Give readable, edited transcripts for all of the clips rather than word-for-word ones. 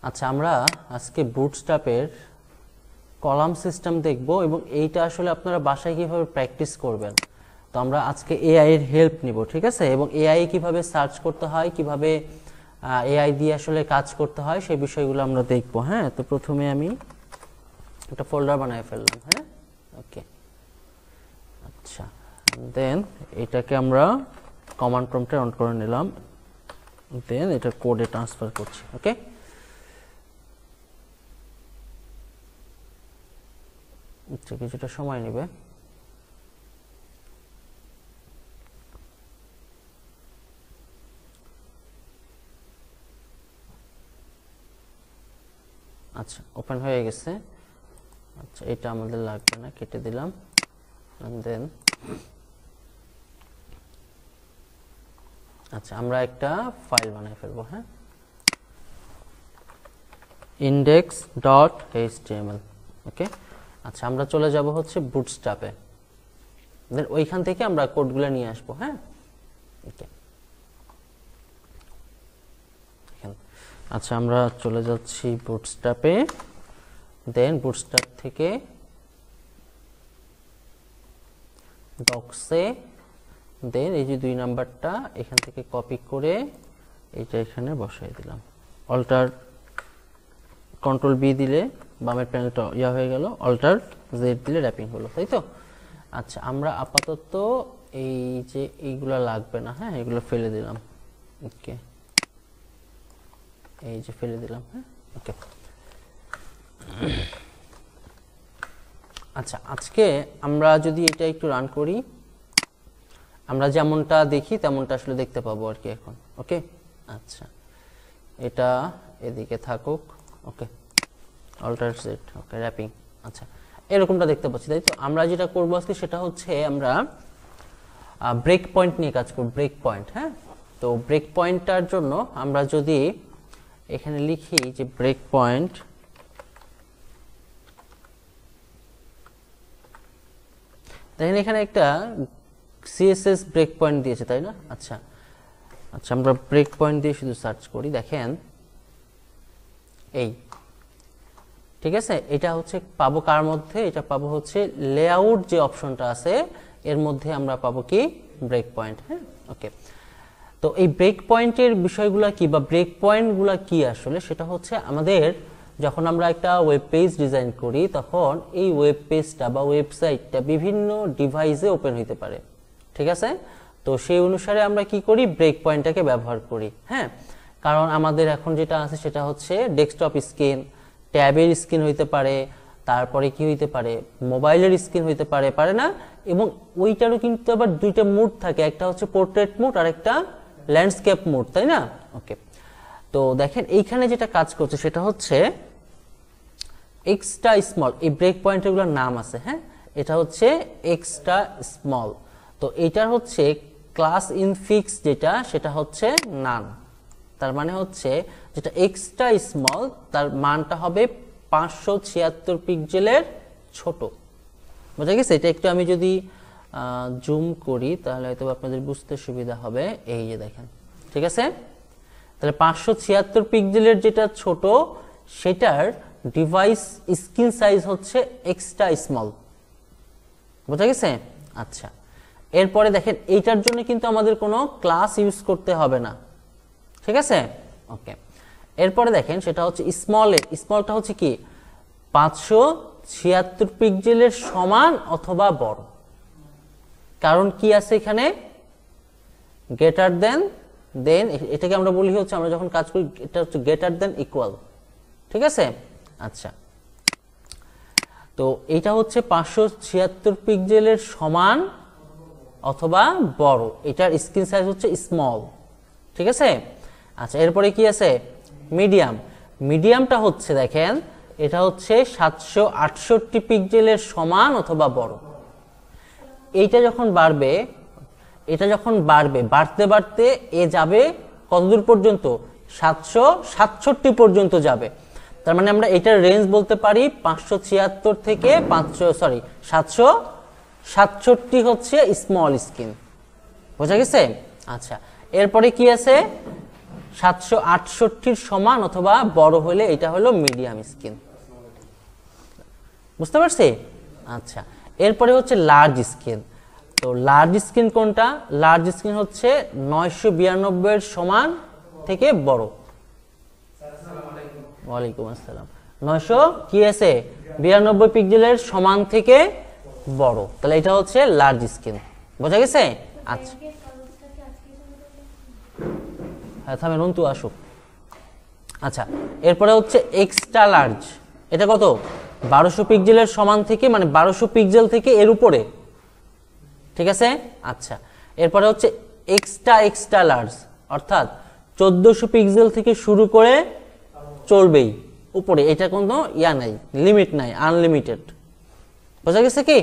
আচ্ছা, আমরা আজকে বুটস্ট্র্যাপের কলাম সিস্টেম দেখব এবং এইটা আসলে আপনারা বাসায় কিভাবে প্র্যাকটিস করবেন। তো আমরা আজকে এআই এর হেল্প নিব, ঠিক আছে, এবং এআই কিভাবে সার্চ করতে হয়, কিভাবে এআই দিয়ে আসলে কাজ করতে হয়, সেই বিষয়গুলো আমরা দেখব। হ্যাঁ, তো প্রথমে আমি একটা ফোল্ডার বানিয়ে ফেললাম। হ্যাঁ, ওকে। আচ্ছা, দেন এটাকে আমরা কমান্ড প্রম্পটে অন করে নিলাম, দেন এটা কোডে ট্রান্সফার করছি। ওকে, আচ্ছা, কিছুটা সময় নেবে। আচ্ছা, ওপেন হয়ে গেছে। আচ্ছা, এটা আমাদের লাগবে না, কেটে দিলাম। দেন আচ্ছা, আমরা একটা ফাইল বানিয়ে ফেলবো। হ্যাঁ, index.html। ওকে, আচ্ছা, আমরা চলে যাব হচ্ছে বুটস্ট্র্যাপে, দেন ওইখান থেকে আমরা কোডগুলো নিয়ে আসবো। হ্যাঁ, ওকে। আচ্ছা, আমরা চলে যাচ্ছি বুটস্ট্র্যাপে, দেন বুটস্ট্র্যাপ থেকে ডক্সে, দেন এই যে 2 নাম্বারটা এখান থেকে কপি করে এটা এখানে বসাই দিলাম। অল্টার কন্ট্রোল বি দিলে বামের প্যানেলটা ইয়া হয়ে গেল, অল্টার জেড দিলে র্যাপিং হলো, তাই তো। আচ্ছা, আমরা আপাতত এই যে এইগুলা লাগবে না, হ্যাঁ, এগুলো ফেলে দিলাম। ওকে, এই যে ফেলে দিলাম। হ্যাঁ, ওকে। আচ্ছা, আজকে আমরা যদি এটা একটু রান করি, আমরা যেমনটা দেখি তেমনটা আসলে দেখতে পাবো আর কি এখন। ওকে, আচ্ছা, এটা এদিকে থাকুক। ওকে, অল্টার সেট, ওকে, র্যাপিং। আচ্ছা, এরকমটা দেখতে পাচ্ছি, তাই তো। আমরা যেটা করবো আজকে সেটা হচ্ছে আমরা ব্রেক পয়েন্ট নিয়ে কাজ করব, ব্রেক পয়েন্ট। হ্যাঁ, তো ব্রেক পয়েন্টটার জন্য আমরা যদি এখানে লিখি যে ব্রেক পয়েন্ট, দেখেন এখানে একটা সিএসএস ব্রেক পয়েন্ট দিয়েছে, তাই না। আচ্ছা আচ্ছা, আমরা ব্রেক পয়েন্ট দিয়ে শুধু সার্চ করি, দেখেন এই, ঠিক আছে। এটা হচ্ছে পাবো কার মধ্যে, এটা পাবো হচ্ছে লেআউট যে অপশনটা আছে এর মধ্যে আমরা পাবো কি ব্রেক পয়েন্ট। হ্যাঁ, ওকে। তো এই ব্রেক পয়েন্টের বিষয়গুলো কি বা ব্রেক পয়েন্টগুলো কি আসলে, সেটা হচ্ছে আমাদের যখন আমরা একটা ওয়েব পেজ ডিজাইন করি তখন এই ওয়েব পেজটা বা ওয়েবসাইটটা বিভিন্ন ডিভাইসে ওপেন হতে পারে, ঠিক আছে। তো সেই অনুসারে আমরা কি করি, ব্রেক পয়েন্টটাকে ব্যবহার করি। হ্যাঁ, কারণ আমাদের এখন যেটা আছে সেটা হচ্ছে ডেস্কটপ স্ক্রিন, ট্যাবের স্ক্রিন হইতে পারে, তারপরে কি হইতে পারে, মোবাইলের স্ক্রিন হইতে পারে, পারে না। এবং ওইটারও কিন্তু আবার দুইটা মোড থাকে, একটা হচ্ছে পোর্ট্রেট মোড আর একটা ল্যান্ডস্কেপ মোড, তাই না। ওকে, তো দেখেন এইখানে যেটা কাজ করছে সেটা হচ্ছে এক্সট্রা স্মল, এই ব্রেক পয়েন্টগুলোর নাম আছে। হ্যাঁ, এটা হচ্ছে এক্সট্রা স্মল। তো এইটার হচ্ছে ক্লাস ইনফিক্স যেটা, সেটা হচ্ছে নান। তার মানে হচ্ছে যেটা এক্সট্রা স্মল তার মানটা হবে 576 পিক্সেলের ছোট, বোঝা গেছে। এটা একটু আমি যদি জুম করি তাহলে হয়তো আপনাদের বুঝতে সুবিধা হবে। এই যে দেখেন, ঠিক আছে। তাহলে 576 পিক্সেলের যেটা ছোট সেটার ডিভাইস স্ক্রিন সাইজ হচ্ছে এক্সট্রা স্মল, বোঝা গেছে। আচ্ছা, এরপরে দেখেন এইটার জন্য কিন্তু আমাদের কোনো ক্লাস ইউজ করতে হবে না, ঠিক আছে। ওকে, এরপরে দেখেন সেটা হচ্ছে স্মলের, স্মলটা হচ্ছে কি 576 পিক্সেলের সমান অথবা বড়। কারণ কি আছে এখানে, গ্রেটার দেন, দেন এটাকে আমরা বলি হচ্ছে, আমরা যখন কাজ করি এটা হচ্ছে গ্রেটার দেন ইকুয়াল, ঠিক আছে। আচ্ছা, তো এটা হচ্ছে 576 পিক্সেলের সমান অথবা বড়, এটার স্ক্রিন সাইজ হচ্ছে স্মল, ঠিক আছে। আচ্ছা, এরপরে কি আছে, মিডিয়াম। মিডিয়ামটা হচ্ছে দেখেন এটা হচ্ছে 768 পিক্সেলের সমান অথবা বড়। এইটা যখন বাড়বে, এটা যখন বাড়বে, বাড়তে বাড়তে এ যাবে কতদূর পর্যন্ত, 767 পর্যন্ত যাবে। তার মানে আমরা এটার রেঞ্জ বলতে পারি 576 থেকে 767 হচ্ছে স্মল স্ক্রিন, বোঝা গেছে। আচ্ছা, এরপরে কি আছে, 768 সমান অথবা বড় হলে এটা হলো মিডিয়াম স্ক্রিন। বুঝতে পারছি? আচ্ছা, এরপরে হচ্ছে লার্জ স্ক্রিন। তো লার্জ স্ক্রিন কোনটা? লার্জ স্ক্রিন হচ্ছে 992 এর সমান থেকে বড়। ওয়ালাইকুম আসসালাম। 900 কি আছে 92 পিক্সেলের সমান থেকে বড়, তাহলে এটা হচ্ছে লার্জ স্ক্রিন। বোঝা গেছে? আচ্ছা, হ্যাঁ থামে নন্তু আসুক। আচ্ছা, এরপরে হচ্ছে এক্সট্রা লার্জ। এটা কত? 1200 পিক্সেলের সমান থেকে, মানে 1200 পিক্সেল থেকে এর উপরে, ঠিক আছে? আচ্ছা, এরপরে হচ্ছে এক্সট্রা লার্জ, অর্থাৎ 1400 পিক্সেল থেকে শুরু করে চলবেই উপরে, এটা কোনো ইয়া নাই, লিমিট নাই, আনলিমিটেড। বোঝা গেছে কি?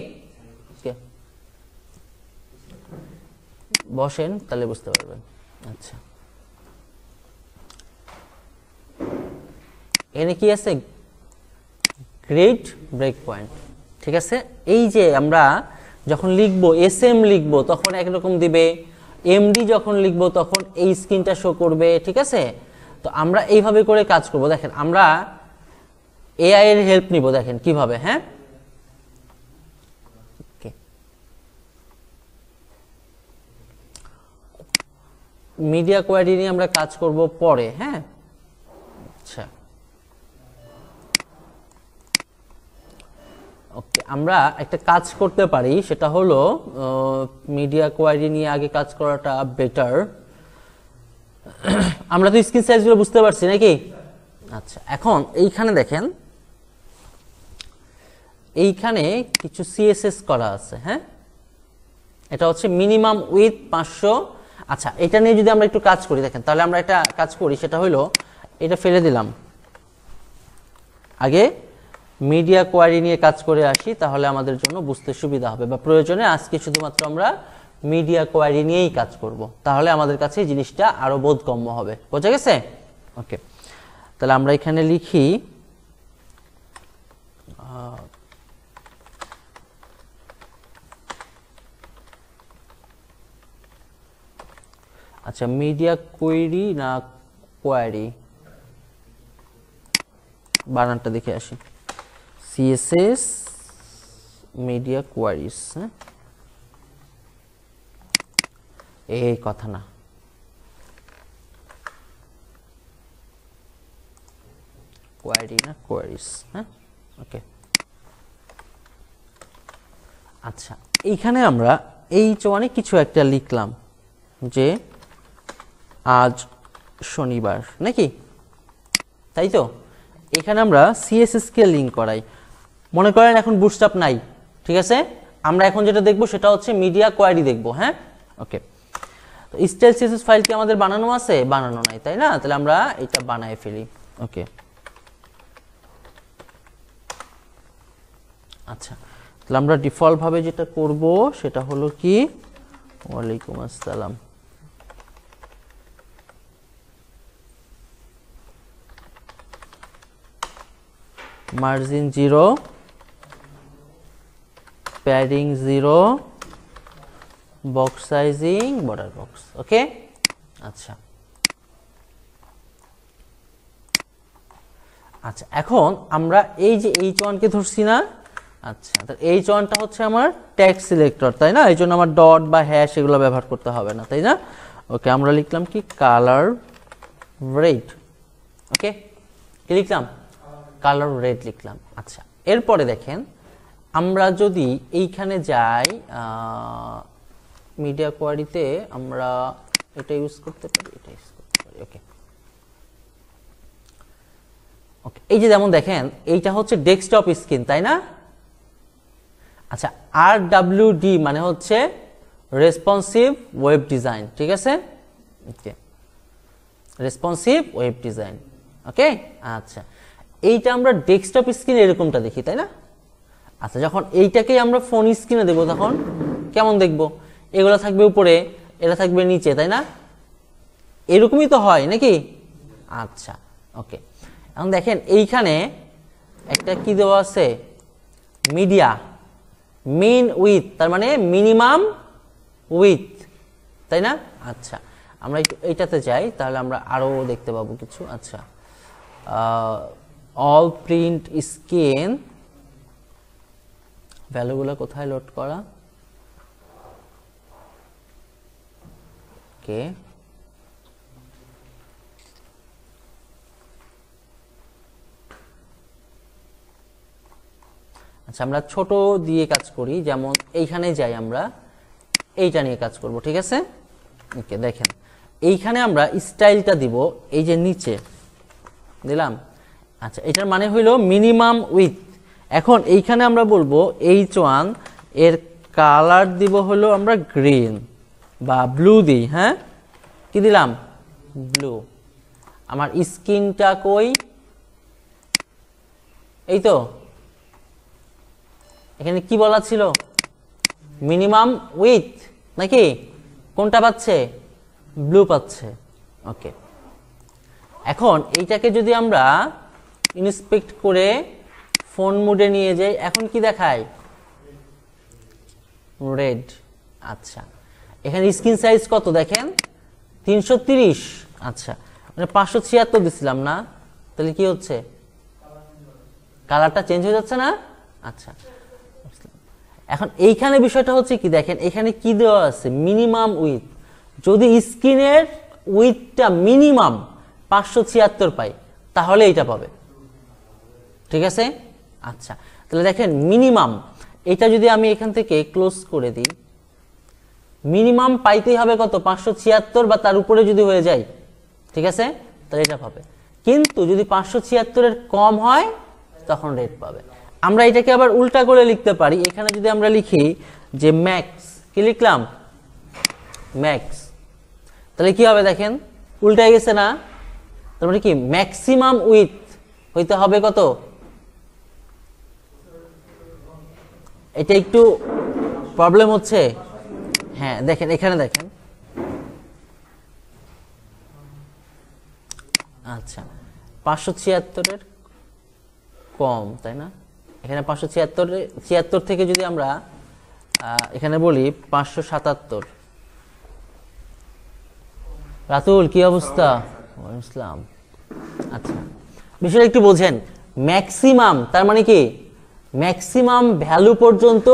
বসেন তাহলে বুঝতে পারবেন। আচ্ছা, এখানে কি আছে? গ্রেড ব্রেক পয়েন্ট, ঠিক আছে? এই যে আমরা যখন লিখবো এসএম লিখবো তখন একরকম দিবে, এমডি যখন লিখবো তখন এই স্ক্রিনটা শো করবে, ঠিক আছে? তো আমরা এইভাবে করে কাজ করব। দেখেন আমরা এআই এর হেল্প নিব, দেখেন কিভাবে। হ্যাঁ, মিডিয়া কোয়ারি নিয়ে আমরা কাজ করব পরে। হ্যাঁ, আচ্ছা ওকে, আমরা একটা কাজ করতে পারি, সেটা হলো মিডিয়া কোয়ারি নিয়ে আগে কাজ করাটা বেটার। আমরা তো স্ক্রিন সাইজগুলো বুঝতে পারছি নাকি? আচ্ছা, এখন এইখানে দেখেন, এইখানে কিছু সিএসএস করা আছে। হ্যাঁ, এটা হচ্ছে মিনিমাম উইথ 500। আচ্ছা, এটা নিয়ে যদি আমরা একটু কাজ করি, দেখেন তাহলে আমরা একটা কাজ করি, সেটা হলো এটা ফেলে দিলাম, আগে মিডিয়া কোয়ারি নিয়ে কাজ করে আসি, তাহলে আমাদের জন্য বুঝতে সুবিধা হবে, বা প্রয়োজনে আজকে শুধুমাত্র আমরা মিডিয়া কোয়ারি নিয়েই কাজ করব, তাহলে আমাদের কাছে জিনিসটা আরো বোধগম্য হবে। বোঝা গেছে? ওকে, তাহলে আমরা এখানে লিখি আচ্ছা, মিডিয়া কোয়েরি না কোয়ারি, বানানটা দেখে আসি। সিএসএস মিডিয়া কোয়ারিজ, হ্যাঁ এই কথা না, কোয়ারি না কোয়ারিজ। হ্যাঁ, ওকে। আচ্ছা, এইখানে আমরা এই চোয়ানে কিছু একটা লিখলাম যে আজ শনিবার, নাকি? তাই তো? এখানে আমরা সিএসএস কে লিংক করাই। মনে করেন এখন বুটস্ট্র্যাপ নাই, ঠিক আছে? আমরা এখন যেটা দেখবো সেটা হচ্ছে মিডিয়া কোয়ারি দেখবো। হ্যাঁ, ওকে। তো স্টাইল সিএসএস ফাইল কি আমাদের বানানো আছে? বানানো নাই, তাই না? তাহলে আমরা এটা বানায় ফেলি। ওকে, আচ্ছা, তাহলে আমরা ডিফল্ট ভাবে যেটা করব সেটা হলো কি, ওয়ালাইকুম আসসালাম, margin 0, padding 0, box sizing border box. Okay, আচ্ছা আচ্ছা, এখন আমরা এই যে H1 কে ধরছি না? আচ্ছা, তাহলে H1 টা হচ্ছে আমার ট্যাগ সিলেক্টর, তাই না? এই জন্য আমার ডট বা হ্যাশ এগুলো ব্যবহার করতে হবে না, তাই না? ওকে, আমরা লিখলাম কি কালার রেড। ওকে, কি লিখলাম? কালার রেড লিখলাম। আচ্ছা, এরপরে দেখেন আমরা যদি এইখানে যাই মিডিয়া কোয়ারিতে, আমরা এটা ইউজ করতে পারি, এটা ইউজ করতে পারি। ওকে ওকে, এই যে যেমন দেখেন এইটা হচ্ছে ডেস্কটপ স্ক্রিন, তাই না? আচ্ছা, RWD মানে হচ্ছে রেসপন্সিভ ওয়েব ডিজাইন, ঠিক আছে? ওকে, রেসপন্সিভ ওয়েব ডিজাইন। ওকে, আচ্ছা, এইটা আমরা ডেস্কটপ স্ক্রিনে এরকমটা দেখি, তাই না? আচ্ছা, যখন এইটাকেই আমরা ফোন স্ক্রিনে দেবো তখন কেমন দেখবো? এগুলো থাকবে উপরে, এটা থাকবে নিচে, তাই না? এরকমই তো হয় নাকি? আচ্ছা, ওকে, এখন দেখেন এইখানে একটা কি দেওয়া আছে, মিডিয়া মিন উইথ, তার মানে মিনিমাম উইথ, তাই না? আচ্ছা, আমরা একটু এইটাতে যাই, তাহলে আমরা আরো দেখতে পাবো কিছু। আচ্ছা, অল প্রিন্ট স্ক্রিন ভ্যালুগুলো কোথায় লোড করা? ওকে, আচ্ছা আমরা ছোট দিয়ে কাজ করি, যেমন এইখানে যাই, আমরা এইটা নিয়ে কাজ করব, ঠিক আছে? ওকে, দেখেন এইখানে আমরা স্টাইলটা দিব এই যে নিচে দিলাম। আচ্ছা, এটার মানে হইল মিনিমাম উইথ। এখন এইখানে আমরা বলবো H1 এর কালার দিব হলো আমরা গ্রিন বা ব্লু দিই। হ্যাঁ, কি দিলাম? ব্লু। আমার স্কিনটা কই? এই তো, এখানে কি বলা ছিল? মিনিমাম উইথ, নাকি? কোনটা পাচ্ছে? ব্লু পাচ্ছে। ওকে, এখন এইটাকে যদি আমরা ইন্সপেক্ট করে ফোন মোডে নিয়ে যাই, এখন কি দেখায়? রেড। আচ্ছা, এখানে স্ক্রিন সাইজ কত দেখেন? 330। আচ্ছা, মানে 576 দিছিলাম না? তাহলে কি হচ্ছে? কালারটা চেঞ্জ হয়ে যাচ্ছে না? আচ্ছা, এখন এইখানে বিষয়টা হচ্ছে কি দেখেন, এখানে কি দেওয়া আছে? Minimum with. যদি স্ক্রিনের উইথটা মিনিমাম 576 পাই, তাহলে এইটা পাবে, ঠিক আছে? আচ্ছা, তাহলে দেখেন মিনিমাম, এটা যদি আমি এখান থেকে ক্লোজ করে দিই, মিনিমাম পাইতেই হবে কত? 576 বা তার উপরে যদি হয়ে যায়, ঠিক আছে, তাহলে এটা পাবে। কিন্তু যদি 576 এর কম হয়, তখন রেড পাবে। আমরা এটাকে আবার উল্টা করে লিখতে পারি। এখানে যদি আমরা লিখি যে ম্যাক্স, কি লিখলাম? ম্যাক্স, তাহলে কি হবে দেখেন, উল্টায় গেছে না? তার মানে কি ম্যাক্সিমাম উইথ হইতে হবে কত? এটা একটু প্রবলেম হচ্ছে। হ্যাঁ, দেখেন এখানে দেখেন। আচ্ছা, 576 এর কম, তাই না? এখানে 576 থেকে যদি আমরা এখানে বলি 577। রাতুল, কি অবস্থা? ইসলাম। আচ্ছা, বিষয়টা একটু বোঝেন। ম্যাক্সিমাম তার মানে কি? ম্যাক্সিমাম ভ্যালু পর্যন্ত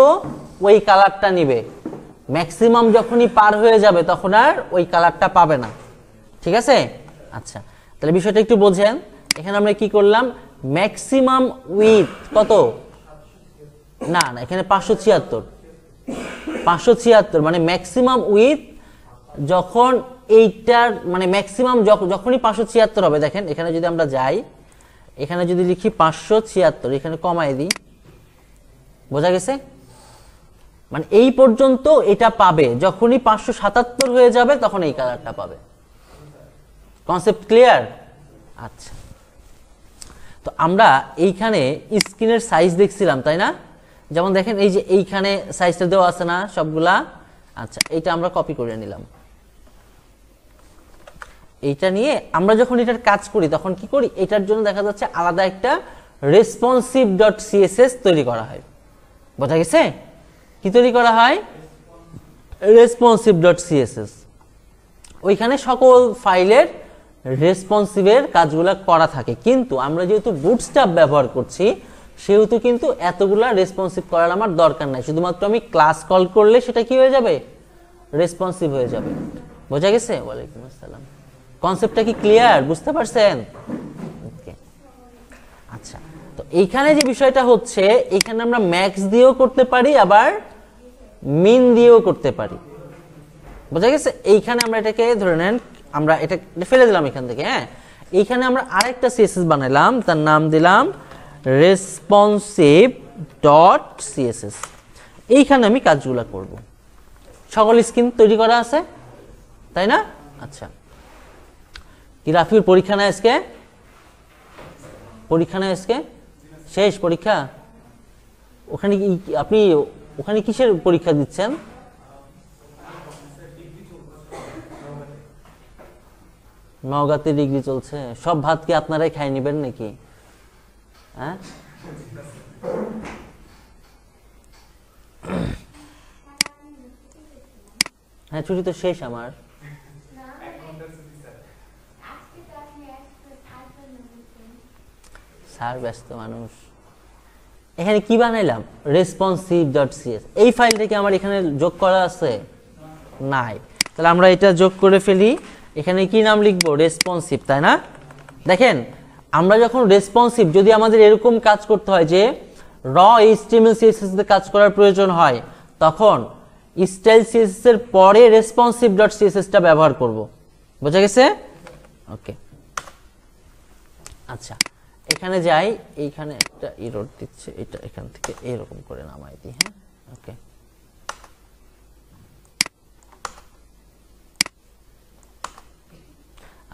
ওই কালারটা নিবে। ম্যাক্সিমাম যখনই পার হয়ে যাবে, তখন আর ওই কালারটা পাবে না, ঠিক আছে? আচ্ছা, তাহলে বিষয়টা একটু বোঝেন। এখানে আমরা কি করলাম? ম্যাক্সিমাম উইথ কত? না না, এখানে 576 মানে ম্যাক্সিমাম উইথ যখন এইটার মানে ম্যাক্সিমাম যখনই 576 হবে। দেখেন এখানে যদি আমরা যাই, এখানে যদি লিখি 576, এখানে কমাই দিই, বোঝা গেছে? মানে এই পর্যন্ত এটা পাবে, যখনই 577 হয়ে যাবে তখন এই কালারটা পাবে। Concept clear? আচ্ছা, তো আমরা এইখানে স্ক্রিনের সাইজ দেখছিলাম, তাই না? যেমন দেখেন এই যে এইখানে সাইজটা দেওয়া আছে না সবগুলা? আচ্ছা, এইটা আমরা কপি করে নিলাম। এইটা নিয়ে আমরা যখন এটার কাজ করি, তখন কি করি? এটার জন্য দেখা যাচ্ছে আলাদা একটা responsive.css তৈরি করা হয়। বোঝা গেছে? কি তৈরি করা হয়? responsive.css। ওইখানে সকল ফাইলের রেসপন্সিভের কাজগুলো করা থাকে। কিন্তু আমরা যেহেতু বুটস্ট্র্যাপ ব্যবহার করছি, সেহেতু কিন্তু এতগুলা রেসপন্সিভ করার আমার দরকার নাই। শুধুমাত্র আমি ক্লাস কল করলে সেটা কি হয়ে যাবে? রেসপন্সিভ হয়ে যাবে। বোঝা গেছে? ওয়ালাইকুম আসসালাম। কনসেপ্টটা কি ক্লিয়ার? বুঝতে পারছেন? ওকে, আচ্ছা, তো এইখানে যে বিষয়টা হচ্ছে, এখানে আমরা ম্যাক্স দিয়েও করতে পারি, আবার মিন দিয়েও করতে পারি। বোঝা গেছে? এইখানে আমরা এটাকে ধরে নেন, আমরা এটা ফেলে দিলাম এখান থেকে। হ্যাঁ, এইখানে আমরা আরেকটা সিএসএস বানাইলাম, তার নাম দিলাম responsive.css। এইখানে আমি কাজগুলো করব। সকল স্ক্রিন তৈরি করা আছে, তাই না? আচ্ছা, কি রাফির পরীক্ষা না আজকে? পরীক্ষা না আজকে? শেষ পরীক্ষা? ওখানে আপনি ওখানে কিসের পরীক্ষা দিচ্ছেন? নওগাঁতে ডিগ্রি চলছে। সব ভাত কি আপনারাই খাই নেবেন নাকি? হ্যাঁ, হ্যাঁ, ছুটি তো শেষ আমার। স্যার ব্যস্ত মানুষ। এখানে কি বানাইলাম, responsive.cs। এই ফাইলটা কি আমার এখানে যোগ করা আছে? নাই। তাহলে আমরা এটা যোগ করে ফেলি। এখানে কি নাম লিখবো, রেসপন্সিভ, তাই না? দেখেন আমরা যখন রেসপন্সিভ, যদি আমাদের এরকম কাজ করতে হয় যে র HTML CSS এর কাজ করার প্রয়োজন হয়, তখন স্টাইল CSS এর পরে responsive.css টা ব্যবহার করব। বোঝা গেছে? ওকে, আচ্ছা এখানে যাই। এইখানে একটা এরর দিচ্ছে, এটা এখান থেকে এরকম করে নামাই দিই। হ্যাঁ, ওকে।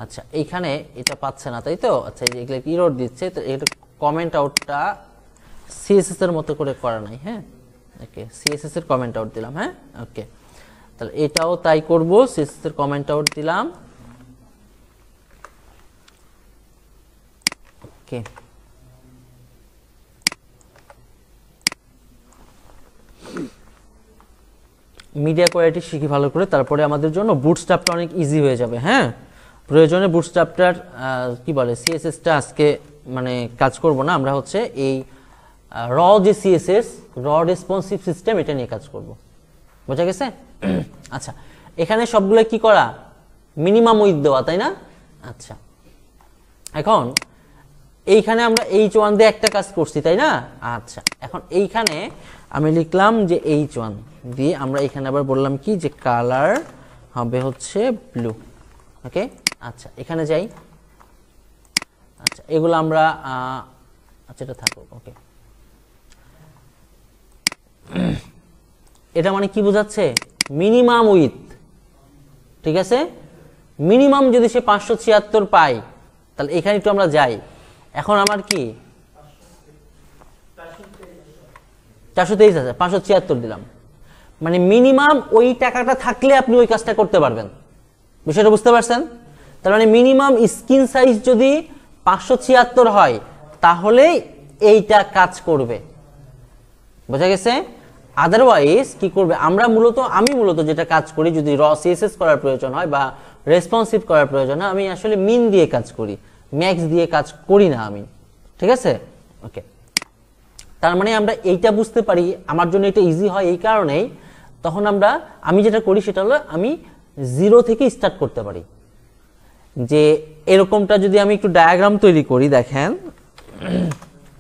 আচ্ছা এইখানে এটা পাচ্ছে না, তাই তো? আচ্ছা এই যে এগুলো এরর দিচ্ছে, তো এটা কমেন্ট আউটটা সিএসএস এর মতো করে করা নাই। হ্যাঁ, ওকে, সিএসএস এর কমেন্ট আউট দিলাম। হ্যাঁ, ওকে, তাহলে এটাও তাই করব, সিএসএস এর কমেন্ট আউট দিলাম। ওকে, মিডিয়া কোয়ালিটি শিখি ভালো করে, তারপরে আমাদের জন্য বুটস্ট্র্যাপটা অনেক ইজি হয়ে যাবে। হ্যাঁ, প্রয়োজনে বুটস্ট্র্যাপটার কি বলে সিএসএসটা আজকে মানে কাজ করব না, আমরা হচ্ছে এই র যে সিএসএস, র রেসপন্সিভ সিস্টেম, এটা নিয়ে কাজ করব। বোঝা গেছে? আচ্ছা এখানে সবগুলো কি করা, মিনিমাম উইথ দেওয়া, তাই না? আচ্ছা এখন এইখানে আমরা H1 দিয়ে একটা কাজ করছি, তাই না? আচ্ছা এখন এইখানে আমি লিখলাম যে H1 দিয়ে আমরা এখানে আবার বললাম কি যে কালার হবে হচ্ছে ব্লু। ওকে, আচ্ছা এখানে যাই। আচ্ছা এগুলো আমরা আচ্ছা এটা থাকুক। ওকে, এটা মানে কি বোঝাচ্ছে, মিনিমাম উইথ। ঠিক আছে, মিনিমাম যদি সে 576 পায়, তাহলে এখানে একটু আমরা যাই। এখন আমার কি 423 আছে, 576 দিলাম, মানে মিনিমাম ওই টাকাটা থাকলে আপনি ওই কাজটা করতে পারবেন। বিষয়টা বুঝতে পারছেন? তার মানে মিনিমাম স্ক্রিন সাইজ যদি 576 হয়, তাহলে এইটা কাজ করবে। বোঝা গেছে? আদারওয়াইজ কি করবে, আমি মূলত যেটা কাজ করি, যদি র সিএসএস করার প্রয়োজন হয় বা রেসপন্সিভ করার প্রয়োজন হয়, আমি আসলে মিন দিয়ে কাজ করি, ম্যাক্স দিয়ে কাজ করি না আমি। ঠিক আছে, ওকে। তার মানে আমরা এইটা বুঝতে পারি, আমার জন্য এটা ইজি হয় এই কারণেই, তখন আমি যেটা করি সেটা হলো আমি 0 থেকে স্টার্ট করতে পারি। যে এরকমটা যদি আমি একটু ডায়াগ্রাম তৈরি করি, দেখেন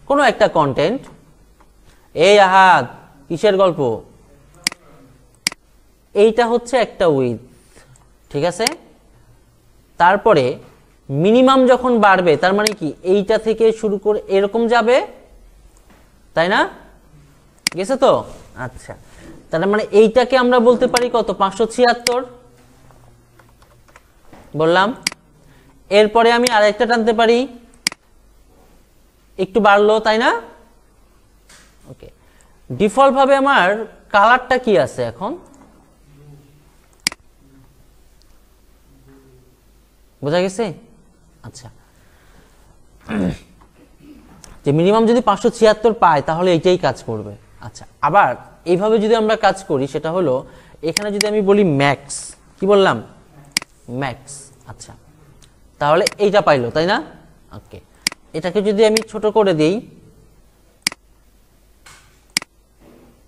কোনো একটা কন্টেন্ট, এই আহাদ কিসের গল্প, এইটা হচ্ছে একটা উইথ। ঠিক আছে, তারপরে মিনিমাম যখন বাড়বে, তার মানে কি এইটা থেকে শুরু করে এরকম যাবে, তাই না? গেছে তো? আচ্ছা, তার মানে এইটাকে আমরা বলতে পারি কত, 576 বললাম। এরপরে আমি আরেকটা টানতে পারি, একটু বাড়লো, তাই না? ওকে, ডিফল্ট ভাবে আমার কালারটা কি আছে এখন, বোঝা গেছে? আচ্ছা, যে মিনিমাম যদি 576 পায়, তাহলে এইটাই কাজ করবে। আচ্ছা, আবার এইভাবে যদি আমরা কাজ করি, সেটা হলো এখানে যদি আমি বলি ম্যাক্স, কি বললাম, ম্যাক্স। আচ্ছা, তাহলে এইটা পাইলো, তাই না? ওকে, এটাকে যদি আমি ছোট করে দিই,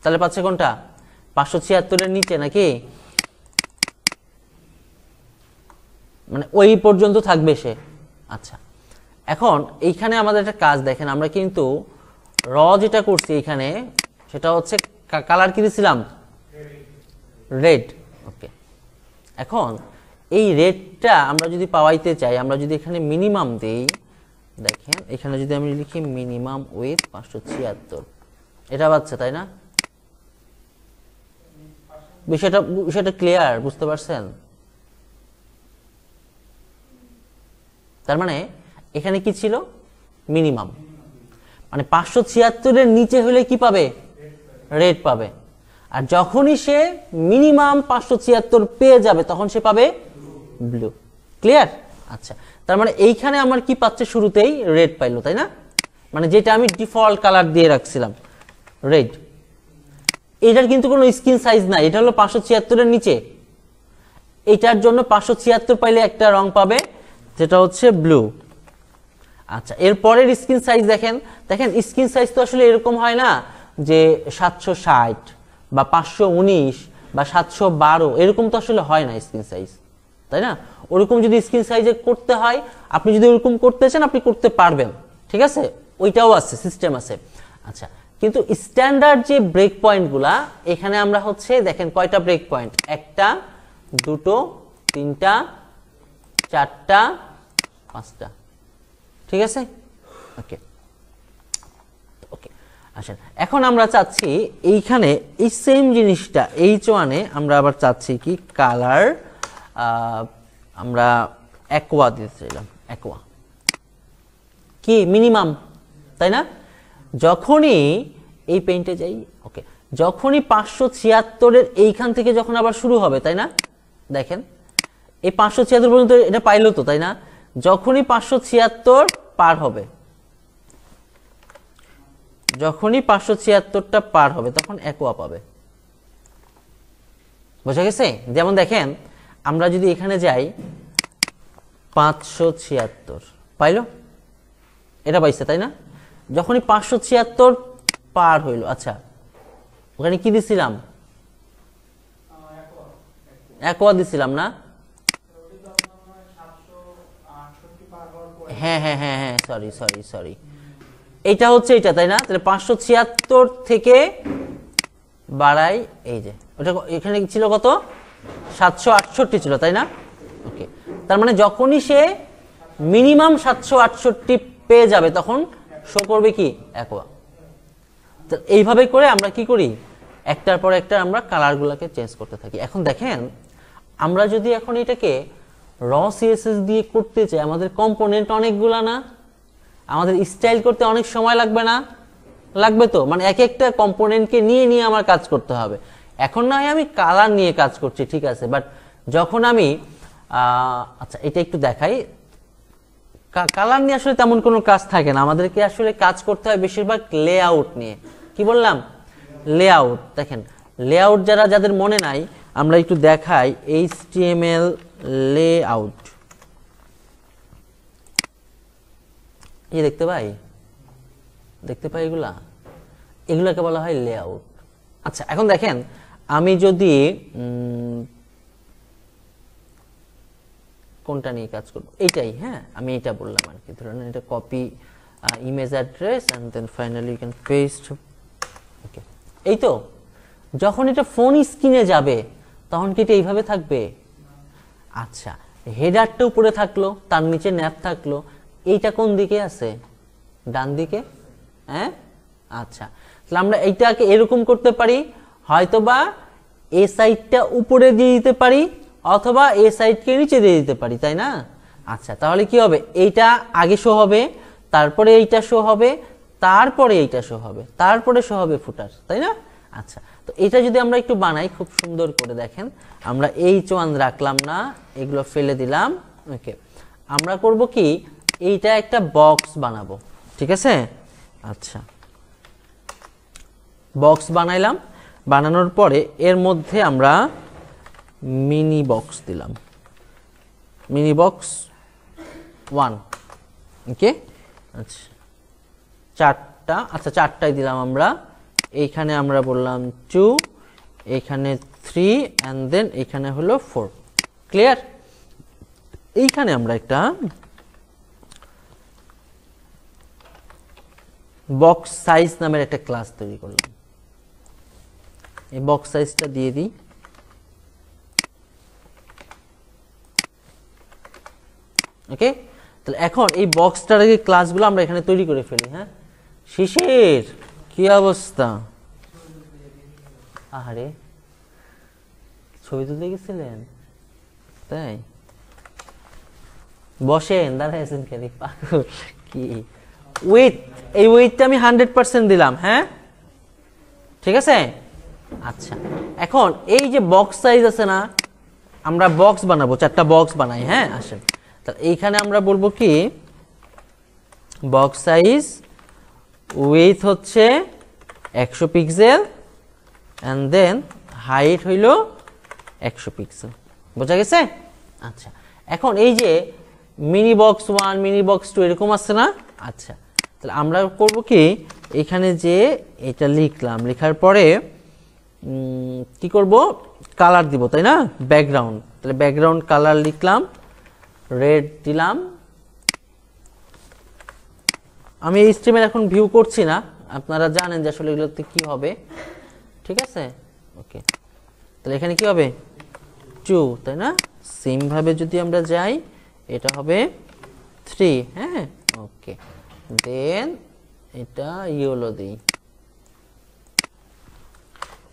তাহলে পাচ্ছে কোনটা, 576 এর নিচে নাকি, মানে ওই পর্যন্ত থাকবে সে। আচ্ছা, এখন এইখানে আমাদের একটা কাজ দেখেন, আমরা কিন্তু র যেটা করছি এখানে, সেটা হচ্ছে কালার কি দিছিলাম, রেড। ওকে, এখন এই রেডটা আমরা যদি পাওয়াইতে চাই, আমরা যদি এখানে মিনিমাম দেই, দেখেন এখানে যদি আমি লিখি মিনিমাম উইথ 576, এটা পাচ্ছে, তাই না? বিষয়টা ক্লিয়ার, বুঝতে পারছেন? তার মানে এখানে কি ছিল, মিনিমাম, মানে 576 এর নিচে হলে কি পাবে, রেড পাবে। আর যখনই সে মিনিমাম 576 পেয়ে যাবে, তখন সে পাবে ব্লু। ক্লিয়ার? আচ্ছা, তার মানে এইখানে আমার কি পাচ্ছে, শুরুতেই রেড পাইলো, তাই না? মানে যেটা আমি ডিফল্ট কালার দিয়ে রাখছিলাম, রেড। এটার কিন্তু কোনো স্ক্রিন সাইজ নাই, এটা হলো 576 এর নিচে। এটার জন্য 576 পাইলে একটা রং পাবে, যেটা হচ্ছে ব্লু। আচ্ছা, এরপরের স্ক্রিন সাইজ দেখেন, দেখেন স্ক্রিন সাইজ তো আসলে এরকম হয় না যে 760 বা 519 বা 712, এরকম তো আসলে হয় না স্ক্রিন সাইজ, তাই না? ওরকম যদি স্ক্রিন সাইজে করতে হয়, আপনি যদি ওরকম করতে চান আপনি করতে পারবেন, ঠিক আছে, ওইটাও আছে, সিস্টেম আছে। আচ্ছা, কিন্তু স্ট্যান্ডার্ড যে ব্রেক পয়েন্টগুলা, এখানে আমরা হচ্ছে দেখেন কয়টা ব্রেক পয়েন্ট, 1টা 2টো 3টা 4টা 5টা, ঠিক আছে, ওকে ওকে। আচ্ছা, এখন আমরা চাচ্ছি এইখানে এই সেম জিনিসটা H1 এ আমরা আবার চাচ্ছি কি কালার, আমরা অ্যাকোয়া দিতে চাইলাম, অ্যাকোয়া কি মিনিমাম, তাই না? যখনই এই পেইন্টে যাই, ওকে, যখনই 576 এর এইখান থেকে যখন আবার শুরু হবে, তাই না? দেখেন এই 576 পর্যন্ত এটা পাইলো তো, তাই না? যখনই 576 পার হবে, যখনই 576টা পার হবে তখন অ্যাকোয়া পাবে, বোঝা গেছে? যেমন দেখেন আমরা যদি এখানে যাই 576 পাইলো, এটা পাইছে, তাই না? যখনই 576 পার হইল, আচ্ছা ওখানে কি দিছিলাম, অ্যাকোয়া দিছিলাম না? হ্যাঁ হ্যাঁ হ্যাঁ হ্যাঁ, সরি সরি সরি, এটা হচ্ছে এটা, তাই না? তাহলে 576 থেকে বাড়াই, এই যে ওটা এখানে ছিল কত, 768 ছিল, তাই না? ওকে, তার মানে যখনই সে মিনিমাম 768 পেয়ে যাবে তখন শো করবে কি অ্যাকোয়া। তো এইভাবে করে আমরা কি করি, একটার পর একটা আমরা কালারগুলোকে চেঞ্জ করতে থাকি। এখন দেখেন আমরা যদি এখন এটাকে র সিএসএস দিয়ে করতে চাই, আমাদের কম্পোনেন্ট অনেকগুলা না, আমাদের স্টাইল করতে অনেক সময় লাগবে না? লাগবে তো, মানে এক একটা কম্পোনেন্টকে নিয়ে নিয়ে আমার কাজ করতে হবে। এখন না হয় আমি কালার নিয়ে কাজ করছি, ঠিক আছে, বাট যখন আমি আচ্ছা এটা একটু দেখাই, কালার নিয়ে আসলে তেমন কোনো কাজ থাকে না, আমাদেরকে আসলে কাজ করতে হয় বেশিরভাগ লেআউট নিয়ে। কি বললাম, লেআউট। দেখেন লেআউট যাদের মনে নাই, আমরা একটু দেখাই HTML লেআউট, এই দেখতে পাই, দেখতে পাই এগুলাকে বলা হয় লেআউট। আচ্ছা, এখন দেখেন আমি যদি কোনটা নিয়ে কাজ করব, এইটাই, হ্যাঁ আমি এটা বললাম আর কি, ধরুন এটা copy image address and then finally you can paste, okay. এই তো যখন এটা ফোন স্ক্রিনে যাবে তখন কি এটা এইভাবে থাকবে? আচ্ছা, হেডারটা উপরে থাকলো, তার নিচে ন্যাপ থাকলো, এইটা কোন দিকে আছে, ডান দিকে, হ্যাঁ। আচ্ছা, তাহলে আমরা এইটাকে এরকম করতে পারি, হয়তোবা এই সাইডটা উপরে দিয়ে দিতে পারি অথবা এই সাইডকে নিচে দিয়ে দিতে পারি, তাই না? আচ্ছা, তাহলে কি হবে, এইটা আগে শো হবে, তারপরে এইটা শো হবে, তারপরে এইটা শো হবে, তারপরে শো হবে ফুটার, তাই না? আচ্ছা, তো এটা যদি আমরা একটু বানাই খুব সুন্দর করে, দেখেন আমরা H1 রাখলাম না, এগুলো ফেলে দিলাম, ওকে। আমরা করব কি, এইটা একটা বক্স বানাবো, ঠিক আছে? আচ্ছা, বক্স বানাইলাম, বানানোর পরে এর মধ্যে আমরা মিনি বক্স দিলাম, মিনি বক্স 1, ওকে। আচ্ছা, 4টা, আচ্ছা 4টাই দিলাম আমরা, এইখানে আমরা বললাম 2, এইখানে 3 এন্ড দেন এইখানে হলো 4, ক্লিয়ার? এইখানে আমরা একটা বক্স সাইজ নামের একটা ক্লাস তৈরি করলাম, এই বক্স সাইজটা দিয়ে দিই, ওকে। তাহলে এখন এই বক্সটার আগে ক্লাসগুলো আমরা এখানে তৈরি করে ফেলি, হ্যাঁ। শিশির কি অবস্থা? আরে ছবি তুলতে গেছিলেন, তাই? বসেন, দাঁড়াইছেন কেন, পাগল কি? উইথ, এই উইথটা আমি 100% দিলাম, হ্যাঁ ঠিক আছে। আচ্ছা, এখন এই যে বক্স সাইজ আছে না, আমরা বক্স বানাবো, 4টা বক্স বানাই, হ্যাঁ আসেন। তাহলে এইখানে আমরা বলবো কি, বক্স সাইজ উইথ হচ্ছে 100 পিক্সেল এন্ড দেন হাইট হইল 100 পিক্সেল, বোঝা গেছে? আচ্ছা, এখন এই যে মিনি বক্স 1 মিনি বক্স 2 এরকম আছে না? আচ্ছা, তাহলে আমরা করব কি, এখানে যে এটা লিখলাম, লেখার পরে কি করব, কালার দিব, তাই না? ব্যাকগ্রাউন্ড, তাহলে ব্যাকগ্রাউন্ড কালার লিখলাম, রেড দিলাম। আমি এই স্ট্রিমের এখন ভিউ করছি না, আপনারা জানেন যে আসলে এগুলোতে কি হবে, ঠিক আছে? ওকে, তাহলে এখানে কি হবে 2, তাই না? সেম ভাবে যদি আমরা যাই, এটা হবে 3, হ্যাঁ ওকে, দেন এটা ইয়েলো দিই,